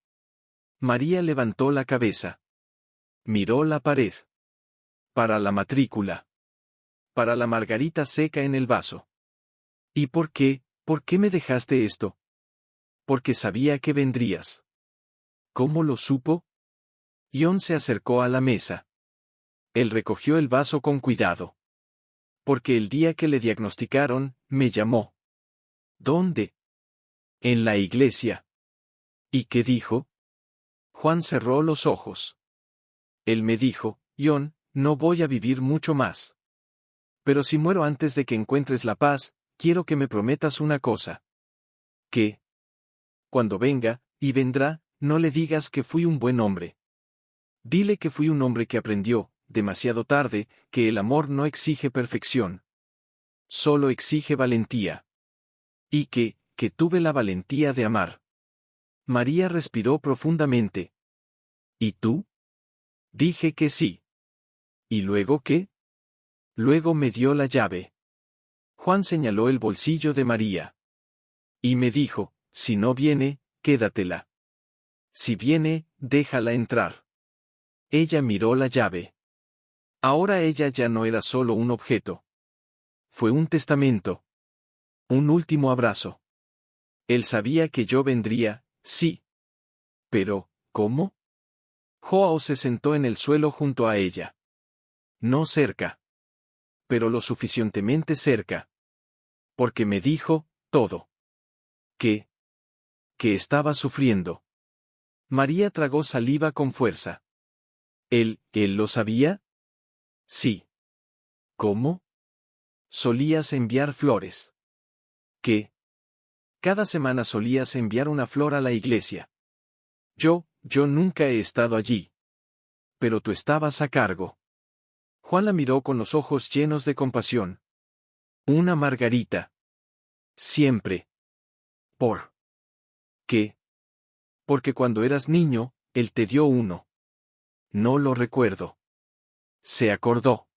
María levantó la cabeza. Miró la pared. Para la matrícula. Para la margarita seca en el vaso. ¿Y por qué? ¿Por qué me dejaste esto? Porque sabía que vendrías. ¿Cómo lo supo? John se acercó a la mesa. Él recogió el vaso con cuidado. Porque el día que le diagnosticaron, me llamó. ¿Dónde? En la iglesia. ¿Y qué dijo? Juan cerró los ojos. Él me dijo, John, no voy a vivir mucho más. Pero si muero antes de que encuentres la paz, quiero que me prometas una cosa. ¿Qué? Cuando venga, y vendrá, no le digas que fui un buen hombre. Dile que fui un hombre que aprendió, demasiado tarde, que el amor no exige perfección. Solo exige valentía. Y que tuve la valentía de amar. María respiró profundamente. ¿Y tú? Dije que sí. ¿Y luego qué? Luego me dio la llave. Juan señaló el bolsillo de María. Y me dijo, si no viene, quédatela. Si viene, déjala entrar. Ella miró la llave. Ahora ella ya no era solo un objeto. Fue un testamento. Un último abrazo. Él sabía que yo vendría, sí. Pero, ¿cómo? Joao se sentó en el suelo junto a ella. No cerca. Pero lo suficientemente cerca. Porque me dijo, todo. ¿Qué? Que estaba sufriendo. María tragó saliva con fuerza. ¿Él lo sabía? Sí. ¿Cómo? Solías enviar flores. ¿Qué? Cada semana solías enviar una flor a la iglesia. Yo nunca he estado allí. Pero tú estabas a cargo. Juan la miró con los ojos llenos de compasión. Una margarita. Siempre. ¿Por qué? Porque cuando eras niño, él te dio uno. No lo recuerdo. Se acordó.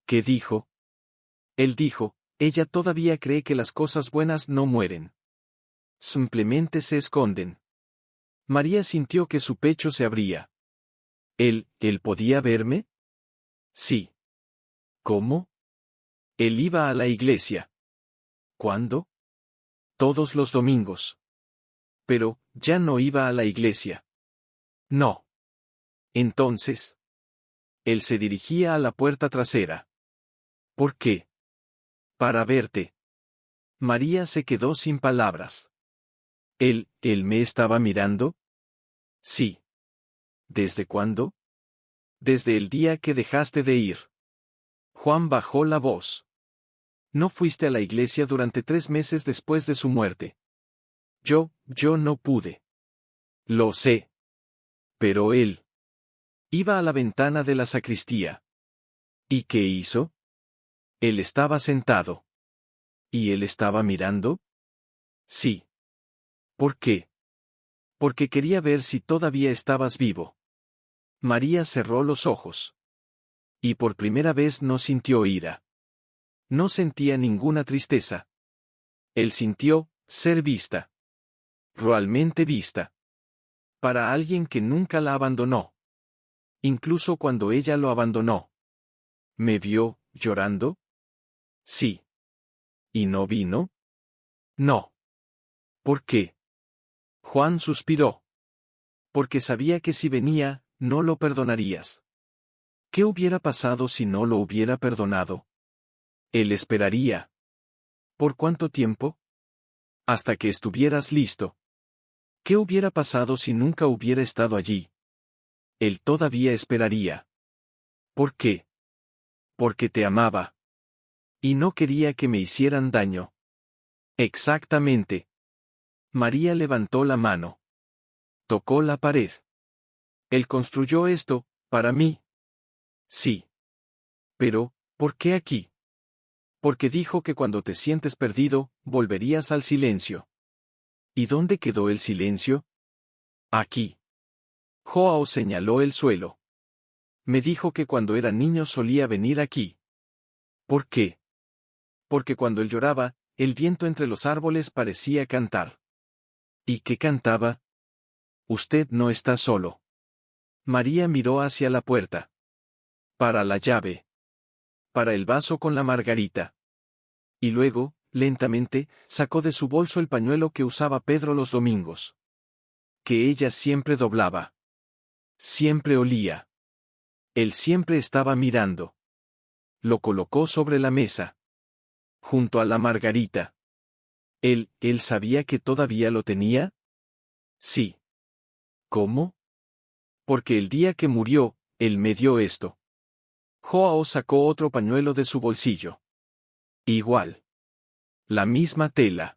¿Qué dijo? Él dijo, ella todavía cree que las cosas buenas no mueren. Simplemente se esconden. María sintió que su pecho se abría. ¿Él podía verme? Sí. ¿Cómo? Él iba a la iglesia. ¿Cuándo? Todos los domingos. Pero, ya no iba a la iglesia. No. Entonces. Él se dirigía a la puerta trasera. ¿Por qué? Para verte. María se quedó sin palabras. ¿Él me estaba mirando? Sí. ¿Desde cuándo? Desde el día que dejaste de ir. Juan bajó la voz. No fuiste a la iglesia durante 3 meses después de su muerte. Yo no pude. Lo sé. Pero él. Iba a la ventana de la sacristía. ¿Y qué hizo? Él estaba sentado. ¿Y él estaba mirando? Sí. ¿Por qué? Porque quería ver si todavía estabas vivo. María cerró los ojos. Y por primera vez no sintió ira. No sentía ninguna tristeza. Él sintió, ser vista. Realmente vista. Para alguien que nunca la abandonó. Incluso cuando ella lo abandonó. ¿Me vio, llorando? Sí. ¿Y no vino? No. ¿Por qué? Juan suspiró. Porque sabía que si venía, no lo perdonarías. ¿Qué hubiera pasado si no lo hubiera perdonado? Él esperaría. ¿Por cuánto tiempo? Hasta que estuvieras listo. ¿Qué hubiera pasado si nunca hubiera estado allí? Él todavía esperaría. ¿Por qué? Porque te amaba. Y no quería que me hicieran daño. Exactamente. María levantó la mano. Tocó la pared. Él construyó esto, para mí. Sí. Pero, ¿por qué aquí? Porque dijo que cuando te sientes perdido, volverías al silencio. ¿Y dónde quedó el silencio? Aquí. Joao señaló el suelo. Me dijo que cuando era niño solía venir aquí. ¿Por qué? porque cuando él lloraba, el viento entre los árboles parecía cantar. ¿Y qué cantaba? Usted no está solo. María miró hacia la puerta. Para la llave. Para el vaso con la margarita. Y luego, lentamente, sacó de su bolso el pañuelo que usaba Pedro los domingos. Que ella siempre doblaba. Siempre olía. Él siempre estaba mirando. Lo colocó sobre la mesa. Junto a la margarita. ¿Él sabía que todavía lo tenía? Sí. ¿Cómo? Porque el día que murió, él me dio esto. Joao sacó otro pañuelo de su bolsillo. Igual. La misma tela.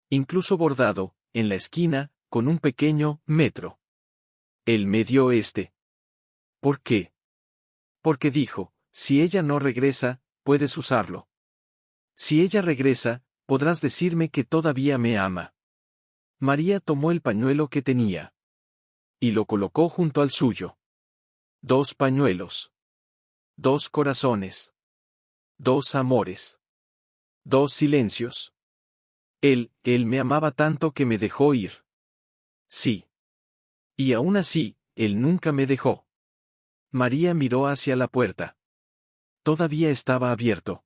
Incluso bordado, en la esquina, con un pequeño metro. Él me dio este. ¿Por qué? Porque dijo, si ella no regresa, puedes usarlo. Si ella regresa, podrás decirme que todavía me ama. María tomó el pañuelo que tenía. Y lo colocó junto al suyo. 2 pañuelos. 2 corazones. 2 amores. 2 silencios. Él me amaba tanto que me dejó ir. Sí. Y aún así, él nunca me dejó. María miró hacia la puerta. Todavía estaba abierto.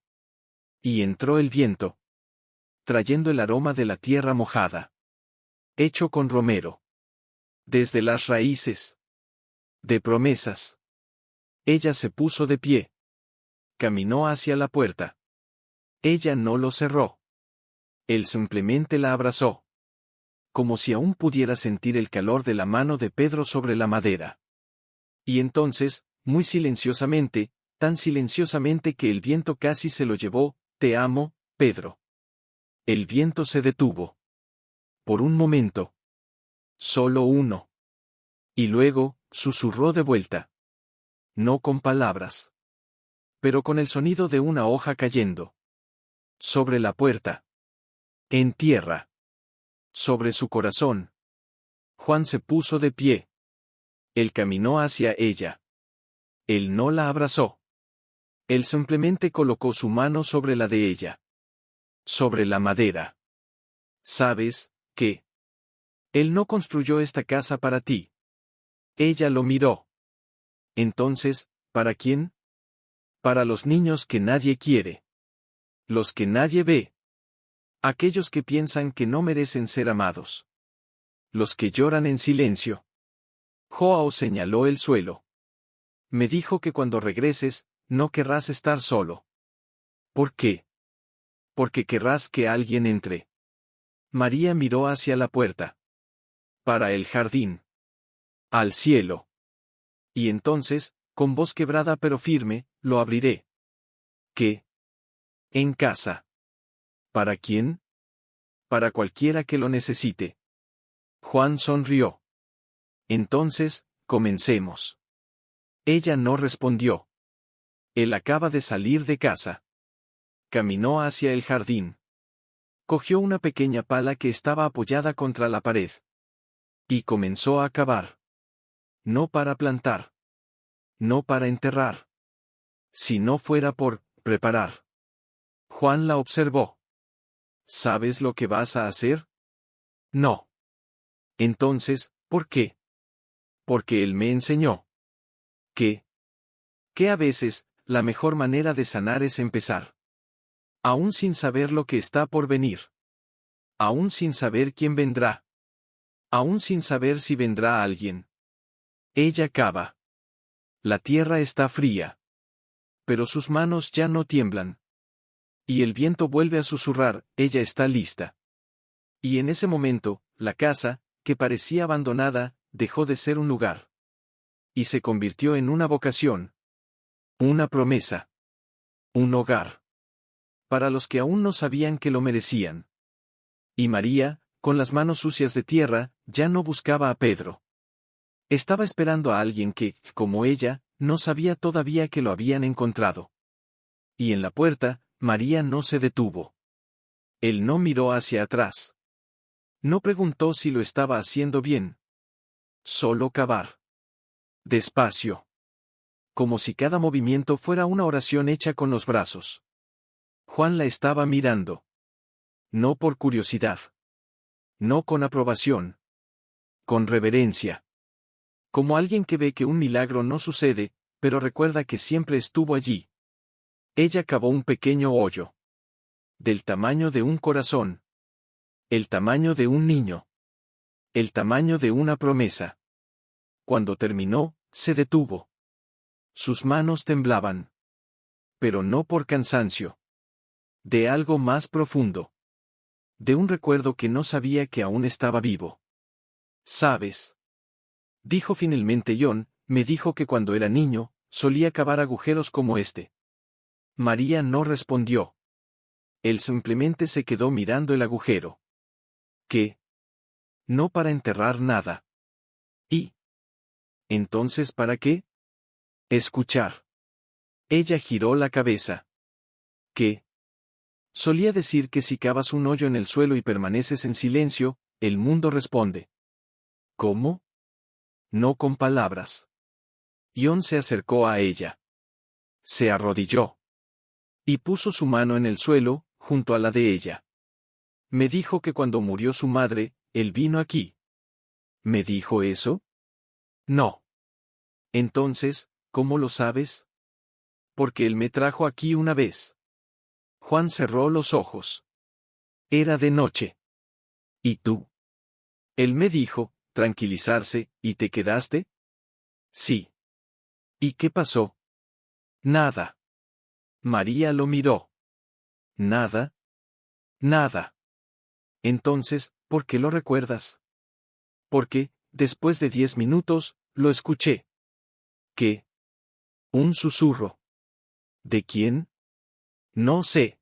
Y entró el viento. Trayendo el aroma de la tierra mojada. Hecho con romero. Desde las raíces. De promesas. Ella se puso de pie. Caminó hacia la puerta. Ella no lo cerró. Él simplemente la abrazó. Como si aún pudiera sentir el calor de la mano de Pedro sobre la madera. Y entonces, muy silenciosamente, tan silenciosamente que el viento casi se lo llevó, te amo, Pedro. El viento se detuvo. Por un momento. Solo uno. Y luego, susurró de vuelta. No con palabras. Pero con el sonido de una hoja cayendo. Sobre la puerta. En tierra. Sobre su corazón. Juan se puso de pie. Él caminó hacia ella. Él no la abrazó. Él simplemente colocó su mano sobre la de ella. Sobre la madera. ¿Sabes qué? Él no construyó esta casa para ti. Ella lo miró. Entonces, ¿para quién? Para los niños que nadie quiere. Los que nadie ve. Aquellos que piensan que no merecen ser amados. Los que lloran en silencio. Joao señaló el suelo. Me dijo que cuando regreses, no querrás estar solo. ¿Por qué? Porque querrás que alguien entre. María miró hacia la puerta. Para el jardín. Al cielo. Y entonces, con voz quebrada pero firme, lo abriré. ¿Qué? En casa. ¿Para quién? Para cualquiera que lo necesite. Juan sonrió. Entonces, comencemos. Ella no respondió. Él acaba de salir de casa. Caminó hacia el jardín. Cogió una pequeña pala que estaba apoyada contra la pared. Y comenzó a cavar. No para plantar. No para enterrar. Si no fuera por preparar. Juan la observó. ¿Sabes lo que vas a hacer? No. Entonces, ¿por qué? Porque él me enseñó. ¿Qué? Que a veces, la mejor manera de sanar es empezar. Aún sin saber lo que está por venir. Aún sin saber quién vendrá. Aún sin saber si vendrá alguien. Ella cava. La tierra está fría. Pero sus manos ya no tiemblan. Y el viento vuelve a susurrar, ella está lista. Y en ese momento, la casa, que parecía abandonada, dejó de ser un lugar. Y se convirtió en una vocación. Una promesa. Un hogar. Para los que aún no sabían que lo merecían. Y María, con las manos sucias de tierra, ya no buscaba a Pedro. Estaba esperando a alguien que, como ella, no sabía todavía que lo habían encontrado. Y en la puerta, María no se detuvo. Él no miró hacia atrás. No preguntó si lo estaba haciendo bien. Solo cavar. Despacio. Como si cada movimiento fuera una oración hecha con los brazos. Juan la estaba mirando. No por curiosidad. No con aprobación. Con reverencia. Como alguien que ve que un milagro no sucede, pero recuerda que siempre estuvo allí. Ella cavó un pequeño hoyo. Del tamaño de un corazón. El tamaño de un niño. El tamaño de una promesa. Cuando terminó, se detuvo. Sus manos temblaban. Pero no por cansancio. De algo más profundo. De un recuerdo que no sabía que aún estaba vivo. ¿Sabes? Dijo finalmente John, me dijo que cuando era niño, solía cavar agujeros como este. María no respondió. Él simplemente se quedó mirando el agujero. ¿Qué? No para enterrar nada. ¿Y? ¿Entonces para qué? Escuchar. Ella giró la cabeza. ¿Qué? Solía decir que si cavas un hoyo en el suelo y permaneces en silencio, el mundo responde. ¿Cómo? No con palabras. John se acercó a ella. Se arrodilló. Y puso su mano en el suelo, junto a la de ella. Me dijo que cuando murió su madre, él vino aquí. ¿Me dijo eso? No. Entonces, ¿cómo lo sabes? Porque él me trajo aquí una vez. Juan cerró los ojos. Era de noche. ¿Y tú? Él me dijo, tranquilizarse, ¿y te quedaste? Sí. ¿Y qué pasó? Nada. María lo miró. Nada. Nada. Entonces, ¿por qué lo recuerdas? Porque, después de 10 minutos, lo escuché. ¿Qué? Un susurro. ¿De quién? No sé.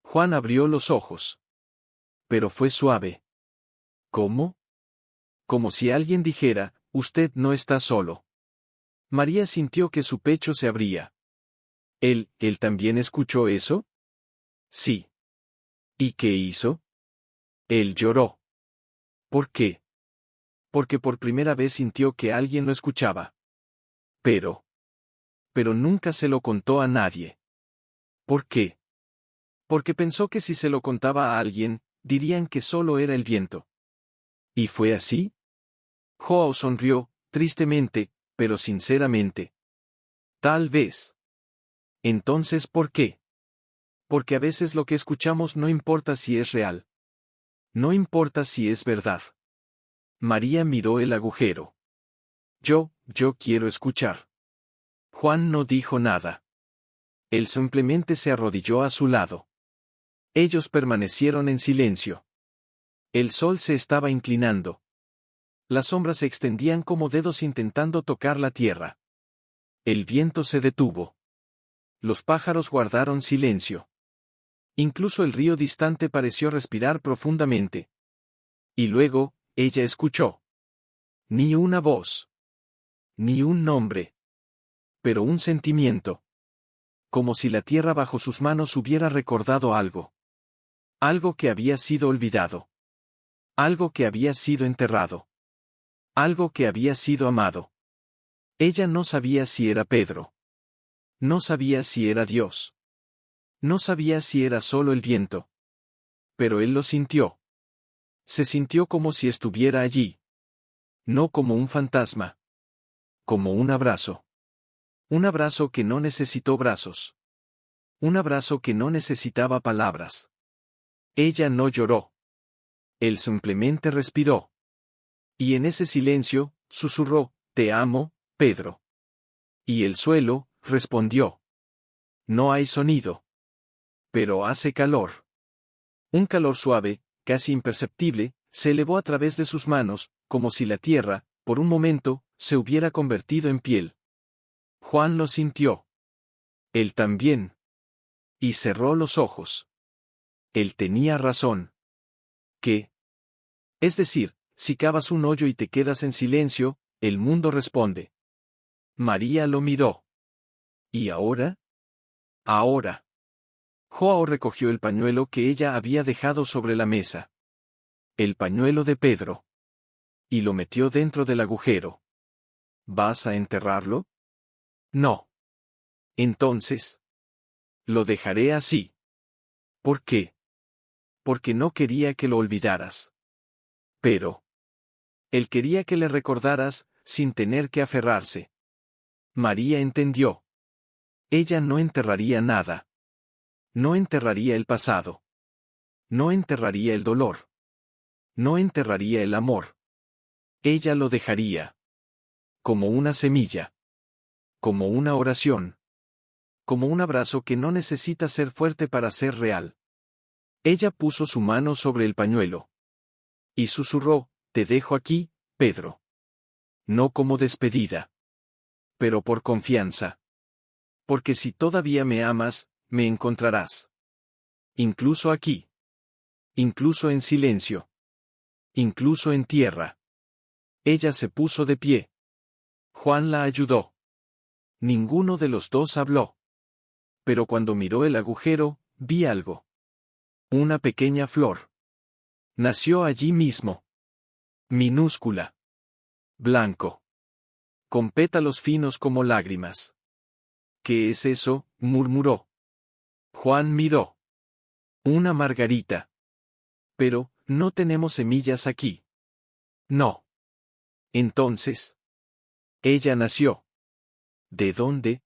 Juan abrió los ojos. Pero fue suave. ¿Cómo? Como si alguien dijera, usted no está solo. María sintió que su pecho se abría. ¿Él también escuchó eso? Sí. ¿Y qué hizo? Él lloró. ¿Por qué? Porque por primera vez sintió que alguien lo escuchaba. Pero nunca se lo contó a nadie. ¿Por qué? Porque pensó que si se lo contaba a alguien, dirían que solo era el viento. ¿Y fue así? Joao sonrió, tristemente, pero sinceramente. Tal vez. Entonces, ¿por qué? Porque a veces lo que escuchamos no importa si es real. No importa si es verdad. María miró el agujero. Yo quiero escuchar. Juan no dijo nada. Él simplemente se arrodilló a su lado. Ellos permanecieron en silencio. El sol se estaba inclinando. Las sombras se extendían como dedos intentando tocar la tierra. El viento se detuvo. Los pájaros guardaron silencio. Incluso el río distante pareció respirar profundamente. Y luego, ella escuchó. Ni una voz. Ni un nombre. Pero un sentimiento. Como si la tierra bajo sus manos hubiera recordado algo. Algo que había sido olvidado. Algo que había sido enterrado. Algo que había sido amado. Ella no sabía si era Pedro. No sabía si era Dios. No sabía si era solo el viento. Pero él lo sintió. Se sintió como si estuviera allí. No como un fantasma. Como un abrazo. Un abrazo que no necesitó brazos. Un abrazo que no necesitaba palabras. Ella no lloró. Él simplemente respiró. Y en ese silencio, susurró, te amo, Pedro. Y el suelo, respondió. No hay sonido. Pero hace calor. Un calor suave, casi imperceptible, se elevó a través de sus manos, como si la tierra, por un momento, se hubiera convertido en piel. Juan lo sintió. Él también. Y cerró los ojos. Él tenía razón. ¿Qué? Es decir, si cavas un hoyo y te quedas en silencio, el mundo responde. María lo miró. ¿Y ahora? Ahora. Joao recogió el pañuelo que ella había dejado sobre la mesa. El pañuelo de Pedro. Y lo metió dentro del agujero. ¿Vas a enterrarlo? No. Entonces. Lo dejaré así. ¿Por qué? Porque no quería que lo olvidaras. Pero él quería que le recordaras, sin tener que aferrarse. María entendió. Ella no enterraría nada. No enterraría el pasado. No enterraría el dolor. No enterraría el amor. Ella lo dejaría. Como una semilla. Como una oración. Como un abrazo que no necesita ser fuerte para ser real. Ella puso su mano sobre el pañuelo. Y susurró, te dejo aquí, Pedro. No como despedida. Pero por confianza. Porque si todavía me amas, me encontrarás. Incluso aquí. Incluso en silencio. Incluso en tierra. Ella se puso de pie. Juan la ayudó. Ninguno de los dos habló. Pero cuando miró el agujero, vi algo. Una pequeña flor. Nació allí mismo. Minúscula. Blanco. Con pétalos finos como lágrimas. ¿Qué es eso?, murmuró. Juan miró. Una margarita. Pero, no tenemos semillas aquí. No. Entonces. Ella nació. ¿De dónde?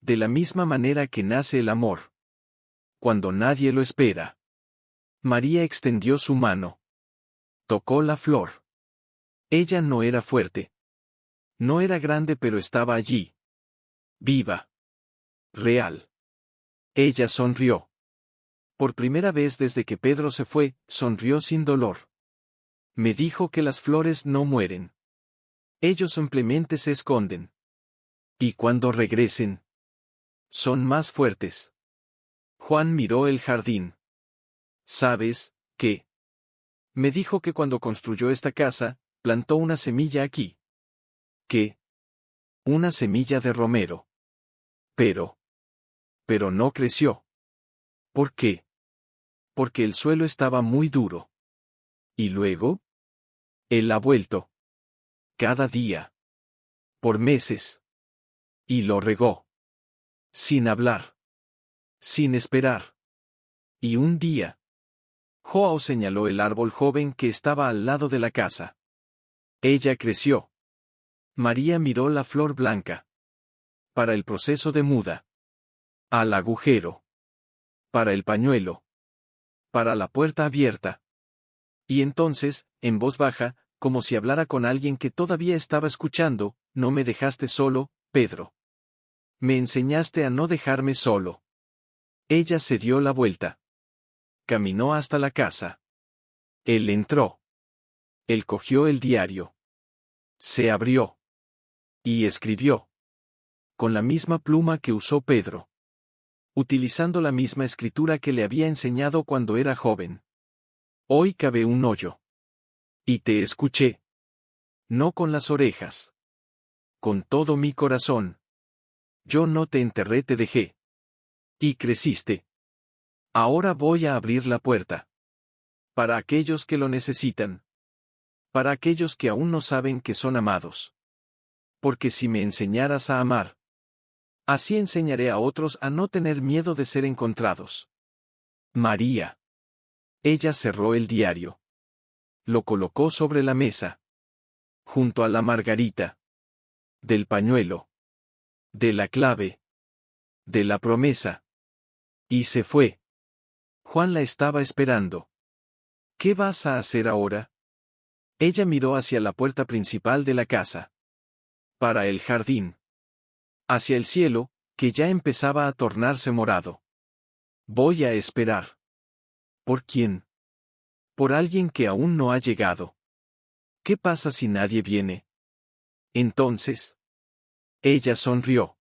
De la misma manera que nace el amor. Cuando nadie lo espera. María extendió su mano. Tocó la flor. Ella no era fuerte. No era grande, pero estaba allí. Viva. Real. Ella sonrió. Por primera vez desde que Pedro se fue, sonrió sin dolor. Me dijo que las flores no mueren. Ellos simplemente se esconden. Y cuando regresen, son más fuertes. Juan miró el jardín. ¿Sabes qué? Me dijo que cuando construyó esta casa, plantó una semilla aquí. ¿Qué? Una semilla de romero. Pero no creció. ¿Por qué? Porque el suelo estaba muy duro. ¿Y luego? Él ha vuelto. Cada día. Por meses. Y lo regó. Sin hablar. Sin esperar. Y un día. Joao señaló el árbol joven que estaba al lado de la casa. Ella creció. María miró la flor blanca. Para el proceso de muda. Al agujero. Para el pañuelo. Para la puerta abierta. Y entonces, en voz baja, como si hablara con alguien que todavía estaba escuchando, no me dejaste solo, Pedro. Me enseñaste a no dejarme solo. Ella se dio la vuelta. Caminó hasta la casa. Él entró. Él cogió el diario. Se abrió. Y escribió. Con la misma pluma que usó Pedro. Utilizando la misma escritura que le había enseñado cuando era joven. Hoy cavé un hoyo. Y te escuché. No con las orejas. Con todo mi corazón. Yo no te enterré, te dejé. Y creciste. Ahora voy a abrir la puerta. Para aquellos que lo necesitan. Para aquellos que aún no saben que son amados. Porque si me enseñaras a amar, así enseñaré a otros a no tener miedo de ser encontrados. María. Ella cerró el diario. Lo colocó sobre la mesa. Junto a la margarita. Del pañuelo. De la clave. De la promesa. Y se fue. Juan la estaba esperando. ¿Qué vas a hacer ahora? Ella miró hacia la puerta principal de la casa. Para el jardín. Hacia el cielo, que ya empezaba a tornarse morado. Voy a esperar. ¿Por quién? Por alguien que aún no ha llegado. ¿Qué pasa si nadie viene? Entonces. Ella sonrió.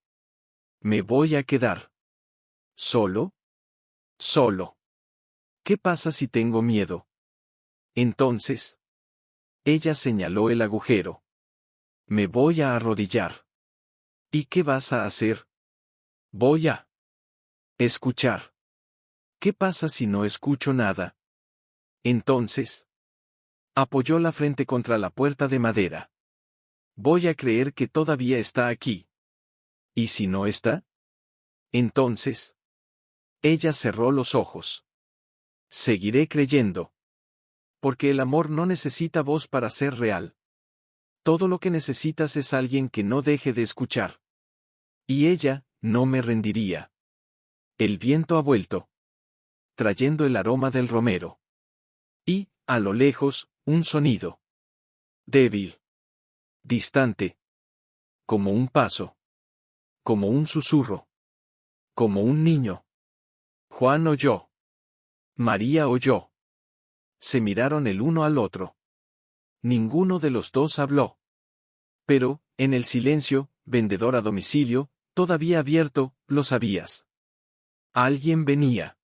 ¿Me voy a quedar solo? Solo. ¿Qué pasa si tengo miedo? Entonces. Ella señaló el agujero. Me voy a arrodillar. ¿Y qué vas a hacer? Voy a escuchar. ¿Qué pasa si no escucho nada? Entonces. Apoyó la frente contra la puerta de madera. Voy a creer que todavía está aquí. ¿Y si no está? Entonces. Ella cerró los ojos. Seguiré creyendo. Porque el amor no necesita voz para ser real. Todo lo que necesitas es alguien que no deje de escuchar. Y ella, no me rendiría. El viento ha vuelto, trayendo el aroma del romero. Y, a lo lejos, un sonido. Débil. Distante. Como un paso. Como un susurro. Como un niño. Juan oyó. María oyó. Se miraron el uno al otro. Ninguno de los dos habló. Pero, en el silencio, vendedor a domicilio, todavía abierto, lo sabías. Alguien venía.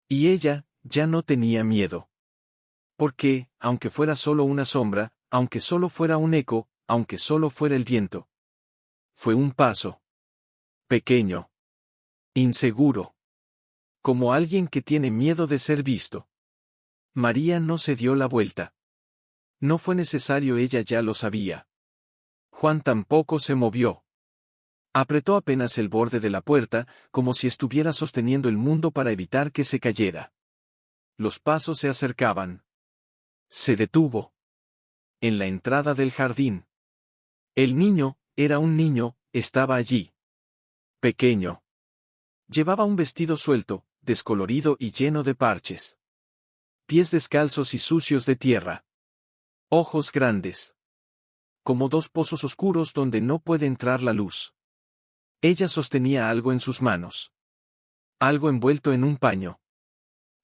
Y ella, ya no tenía miedo. Porque, aunque fuera solo una sombra, aunque solo fuera un eco, aunque solo fuera el viento. Fue un paso. Pequeño. Inseguro. Como alguien que tiene miedo de ser visto. María no se dio la vuelta. No fue necesario, ella ya lo sabía. Juan tampoco se movió. Apretó apenas el borde de la puerta, como si estuviera sosteniendo el mundo para evitar que se cayera. Los pasos se acercaban. Se detuvo. En la entrada del jardín. El niño, era un niño, estaba allí. Pequeño. Llevaba un vestido suelto, descolorido y lleno de parches. Pies descalzos y sucios de tierra. Ojos grandes. Como dos pozos oscuros donde no puede entrar la luz. Ella sostenía algo en sus manos. Algo envuelto en un paño.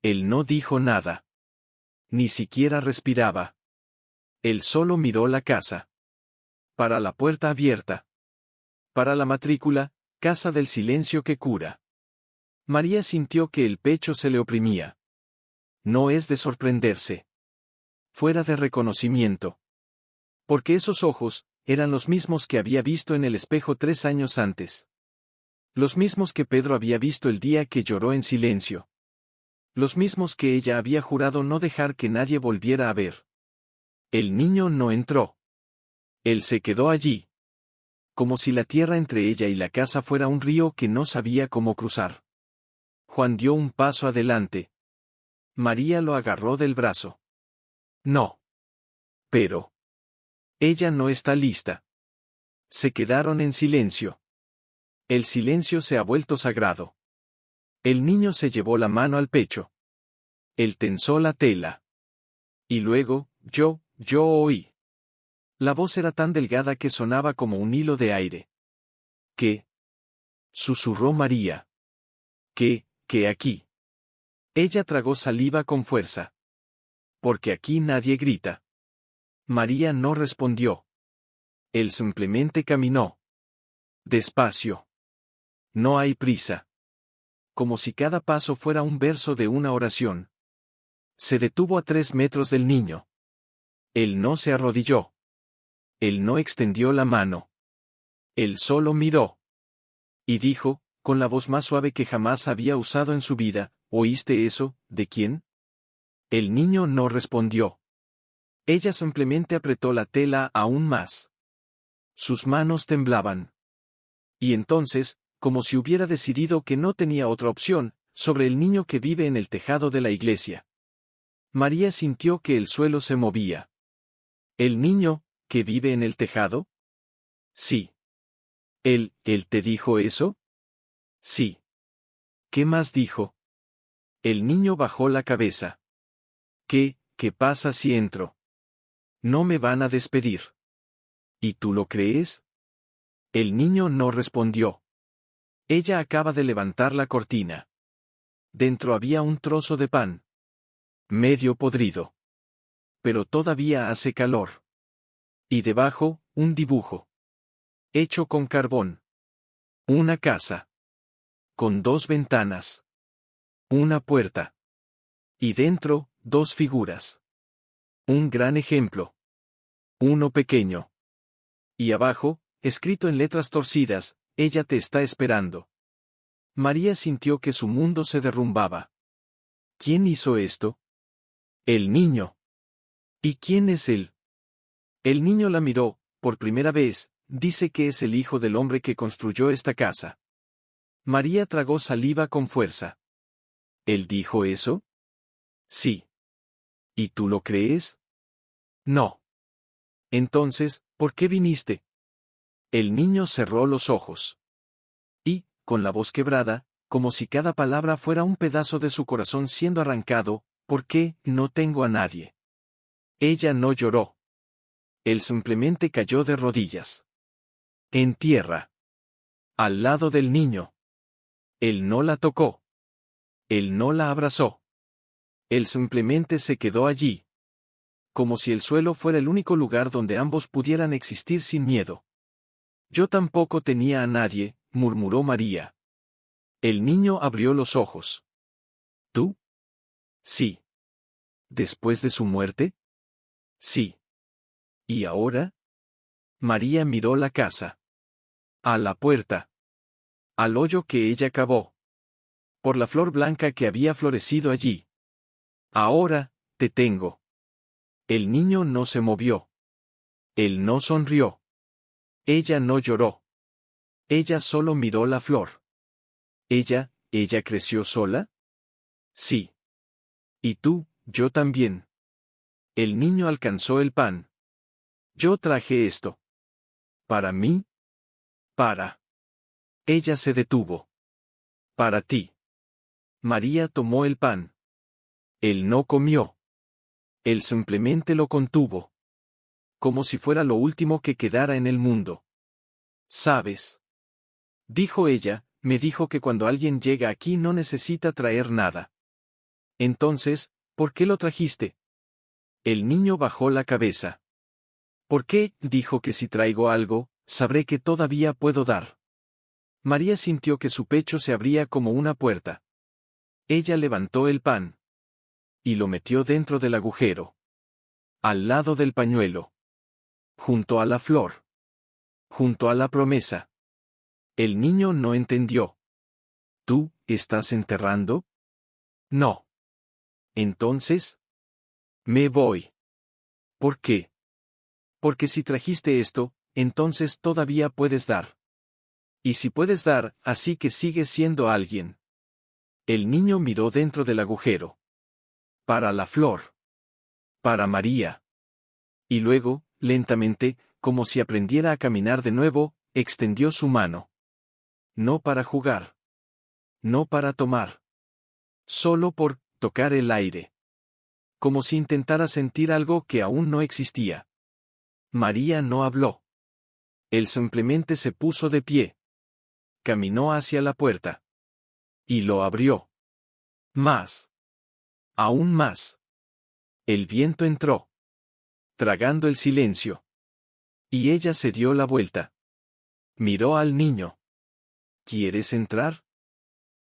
Él no dijo nada. Ni siquiera respiraba. Él solo miró la casa. Para la puerta abierta. Para la matrícula, Casa del Silencio que Cura. María sintió que el pecho se le oprimía. No es de sorprenderse. Fuera de reconocimiento. Porque esos ojos, eran los mismos que había visto en el espejo 3 años antes. Los mismos que Pedro había visto el día que lloró en silencio. Los mismos que ella había jurado no dejar que nadie volviera a ver. El niño no entró. Él se quedó allí. Como si la tierra entre ella y la casa fuera un río que no sabía cómo cruzar. Juan dio un paso adelante. María lo agarró del brazo. No. Pero. Ella no está lista. Se quedaron en silencio. El silencio se ha vuelto sagrado. El niño se llevó la mano al pecho. Él tensó la tela. Y luego, yo oí. La voz era tan delgada que sonaba como un hilo de aire. ¿Qué? Susurró María. ¿Qué aquí? Ella tragó saliva con fuerza. Porque aquí nadie grita. María no respondió. Él simplemente caminó. Despacio. No hay prisa. Como si cada paso fuera un verso de una oración. Se detuvo a 3 metros del niño. Él no se arrodilló. Él no extendió la mano. Él solo miró. Y dijo, con la voz más suave que jamás había usado en su vida, ¿oíste eso? ¿De quién? El niño no respondió. Ella simplemente apretó la tela aún más. Sus manos temblaban. Y entonces, como si hubiera decidido que no tenía otra opción, sobre el niño que vive en el tejado de la iglesia. María sintió que el suelo se movía. ¿El niño, que vive en el tejado? Sí. ¿Él te dijo eso? Sí. ¿Qué más dijo? El niño bajó la cabeza. ¿Qué pasa si entro? No me van a despedir. ¿Y tú lo crees? El niño no respondió. Ella acaba de levantar la cortina. Dentro había un trozo de pan. Medio podrido. Pero todavía hace calor. Y debajo, un dibujo. Hecho con carbón. Una casa. Con 2 ventanas. Una puerta. Y dentro, 2 figuras. Un gran ejemplo. Uno pequeño. Y abajo, escrito en letras torcidas, ella te está esperando. María sintió que su mundo se derrumbaba. ¿Quién hizo esto? El niño. ¿Y quién es él? El niño la miró, por primera vez, dice que es el hijo del hombre que construyó esta casa. María tragó saliva con fuerza. ¿Él dijo eso? Sí. ¿Y tú lo crees? No. Entonces, ¿por qué viniste? El niño cerró los ojos. Y, con la voz quebrada, como si cada palabra fuera un pedazo de su corazón siendo arrancado, ¿por qué no tengo a nadie? Ella no lloró. Él simplemente cayó de rodillas. En tierra. Al lado del niño. Él no la tocó. Él no la abrazó. Él simplemente se quedó allí. Como si el suelo fuera el único lugar donde ambos pudieran existir sin miedo. Yo tampoco tenía a nadie, murmuró María. El niño abrió los ojos. ¿Tú? Sí. ¿Después de su muerte? Sí. ¿Y ahora? María miró la casa. A la puerta. Al hoyo que ella cavó. Por la flor blanca que había florecido allí. Ahora, te tengo. El niño no se movió. Él no sonrió. Ella no lloró. Ella solo miró la flor. ¿Ella creció sola? Sí. ¿Y tú? Yo también. El niño alcanzó el pan. Yo traje esto. ¿Para mí? Para. Ella se detuvo. Para ti. María tomó el pan. Él no comió. Él simplemente lo contuvo. Como si fuera lo último que quedara en el mundo. ¿Sabes? Dijo ella, me dijo que cuando alguien llega aquí no necesita traer nada. Entonces, ¿por qué lo trajiste? El niño bajó la cabeza. ¿Por qué? Dijo que si traigo algo, sabré que todavía puedo dar. María sintió que su pecho se abría como una puerta. Ella levantó el pan. Y lo metió dentro del agujero. Al lado del pañuelo. Junto a la flor. Junto a la promesa. El niño no entendió. ¿Tú, estás enterrando? No. Entonces, me voy. ¿Por qué? Porque si trajiste esto, entonces todavía puedes dar. Y si puedes dar, así que sigues siendo alguien. El niño miró dentro del agujero. Para la flor. Para María. Y luego, lentamente, como si aprendiera a caminar de nuevo, extendió su mano. No para jugar. No para tomar. Solo por tocar el aire. Como si intentara sentir algo que aún no existía. María no habló. Él simplemente se puso de pie. Caminó hacia la puerta. Y lo abrió. Más. Aún más. El viento entró. Tragando el silencio. Y ella se dio la vuelta. Miró al niño. ¿Quieres entrar?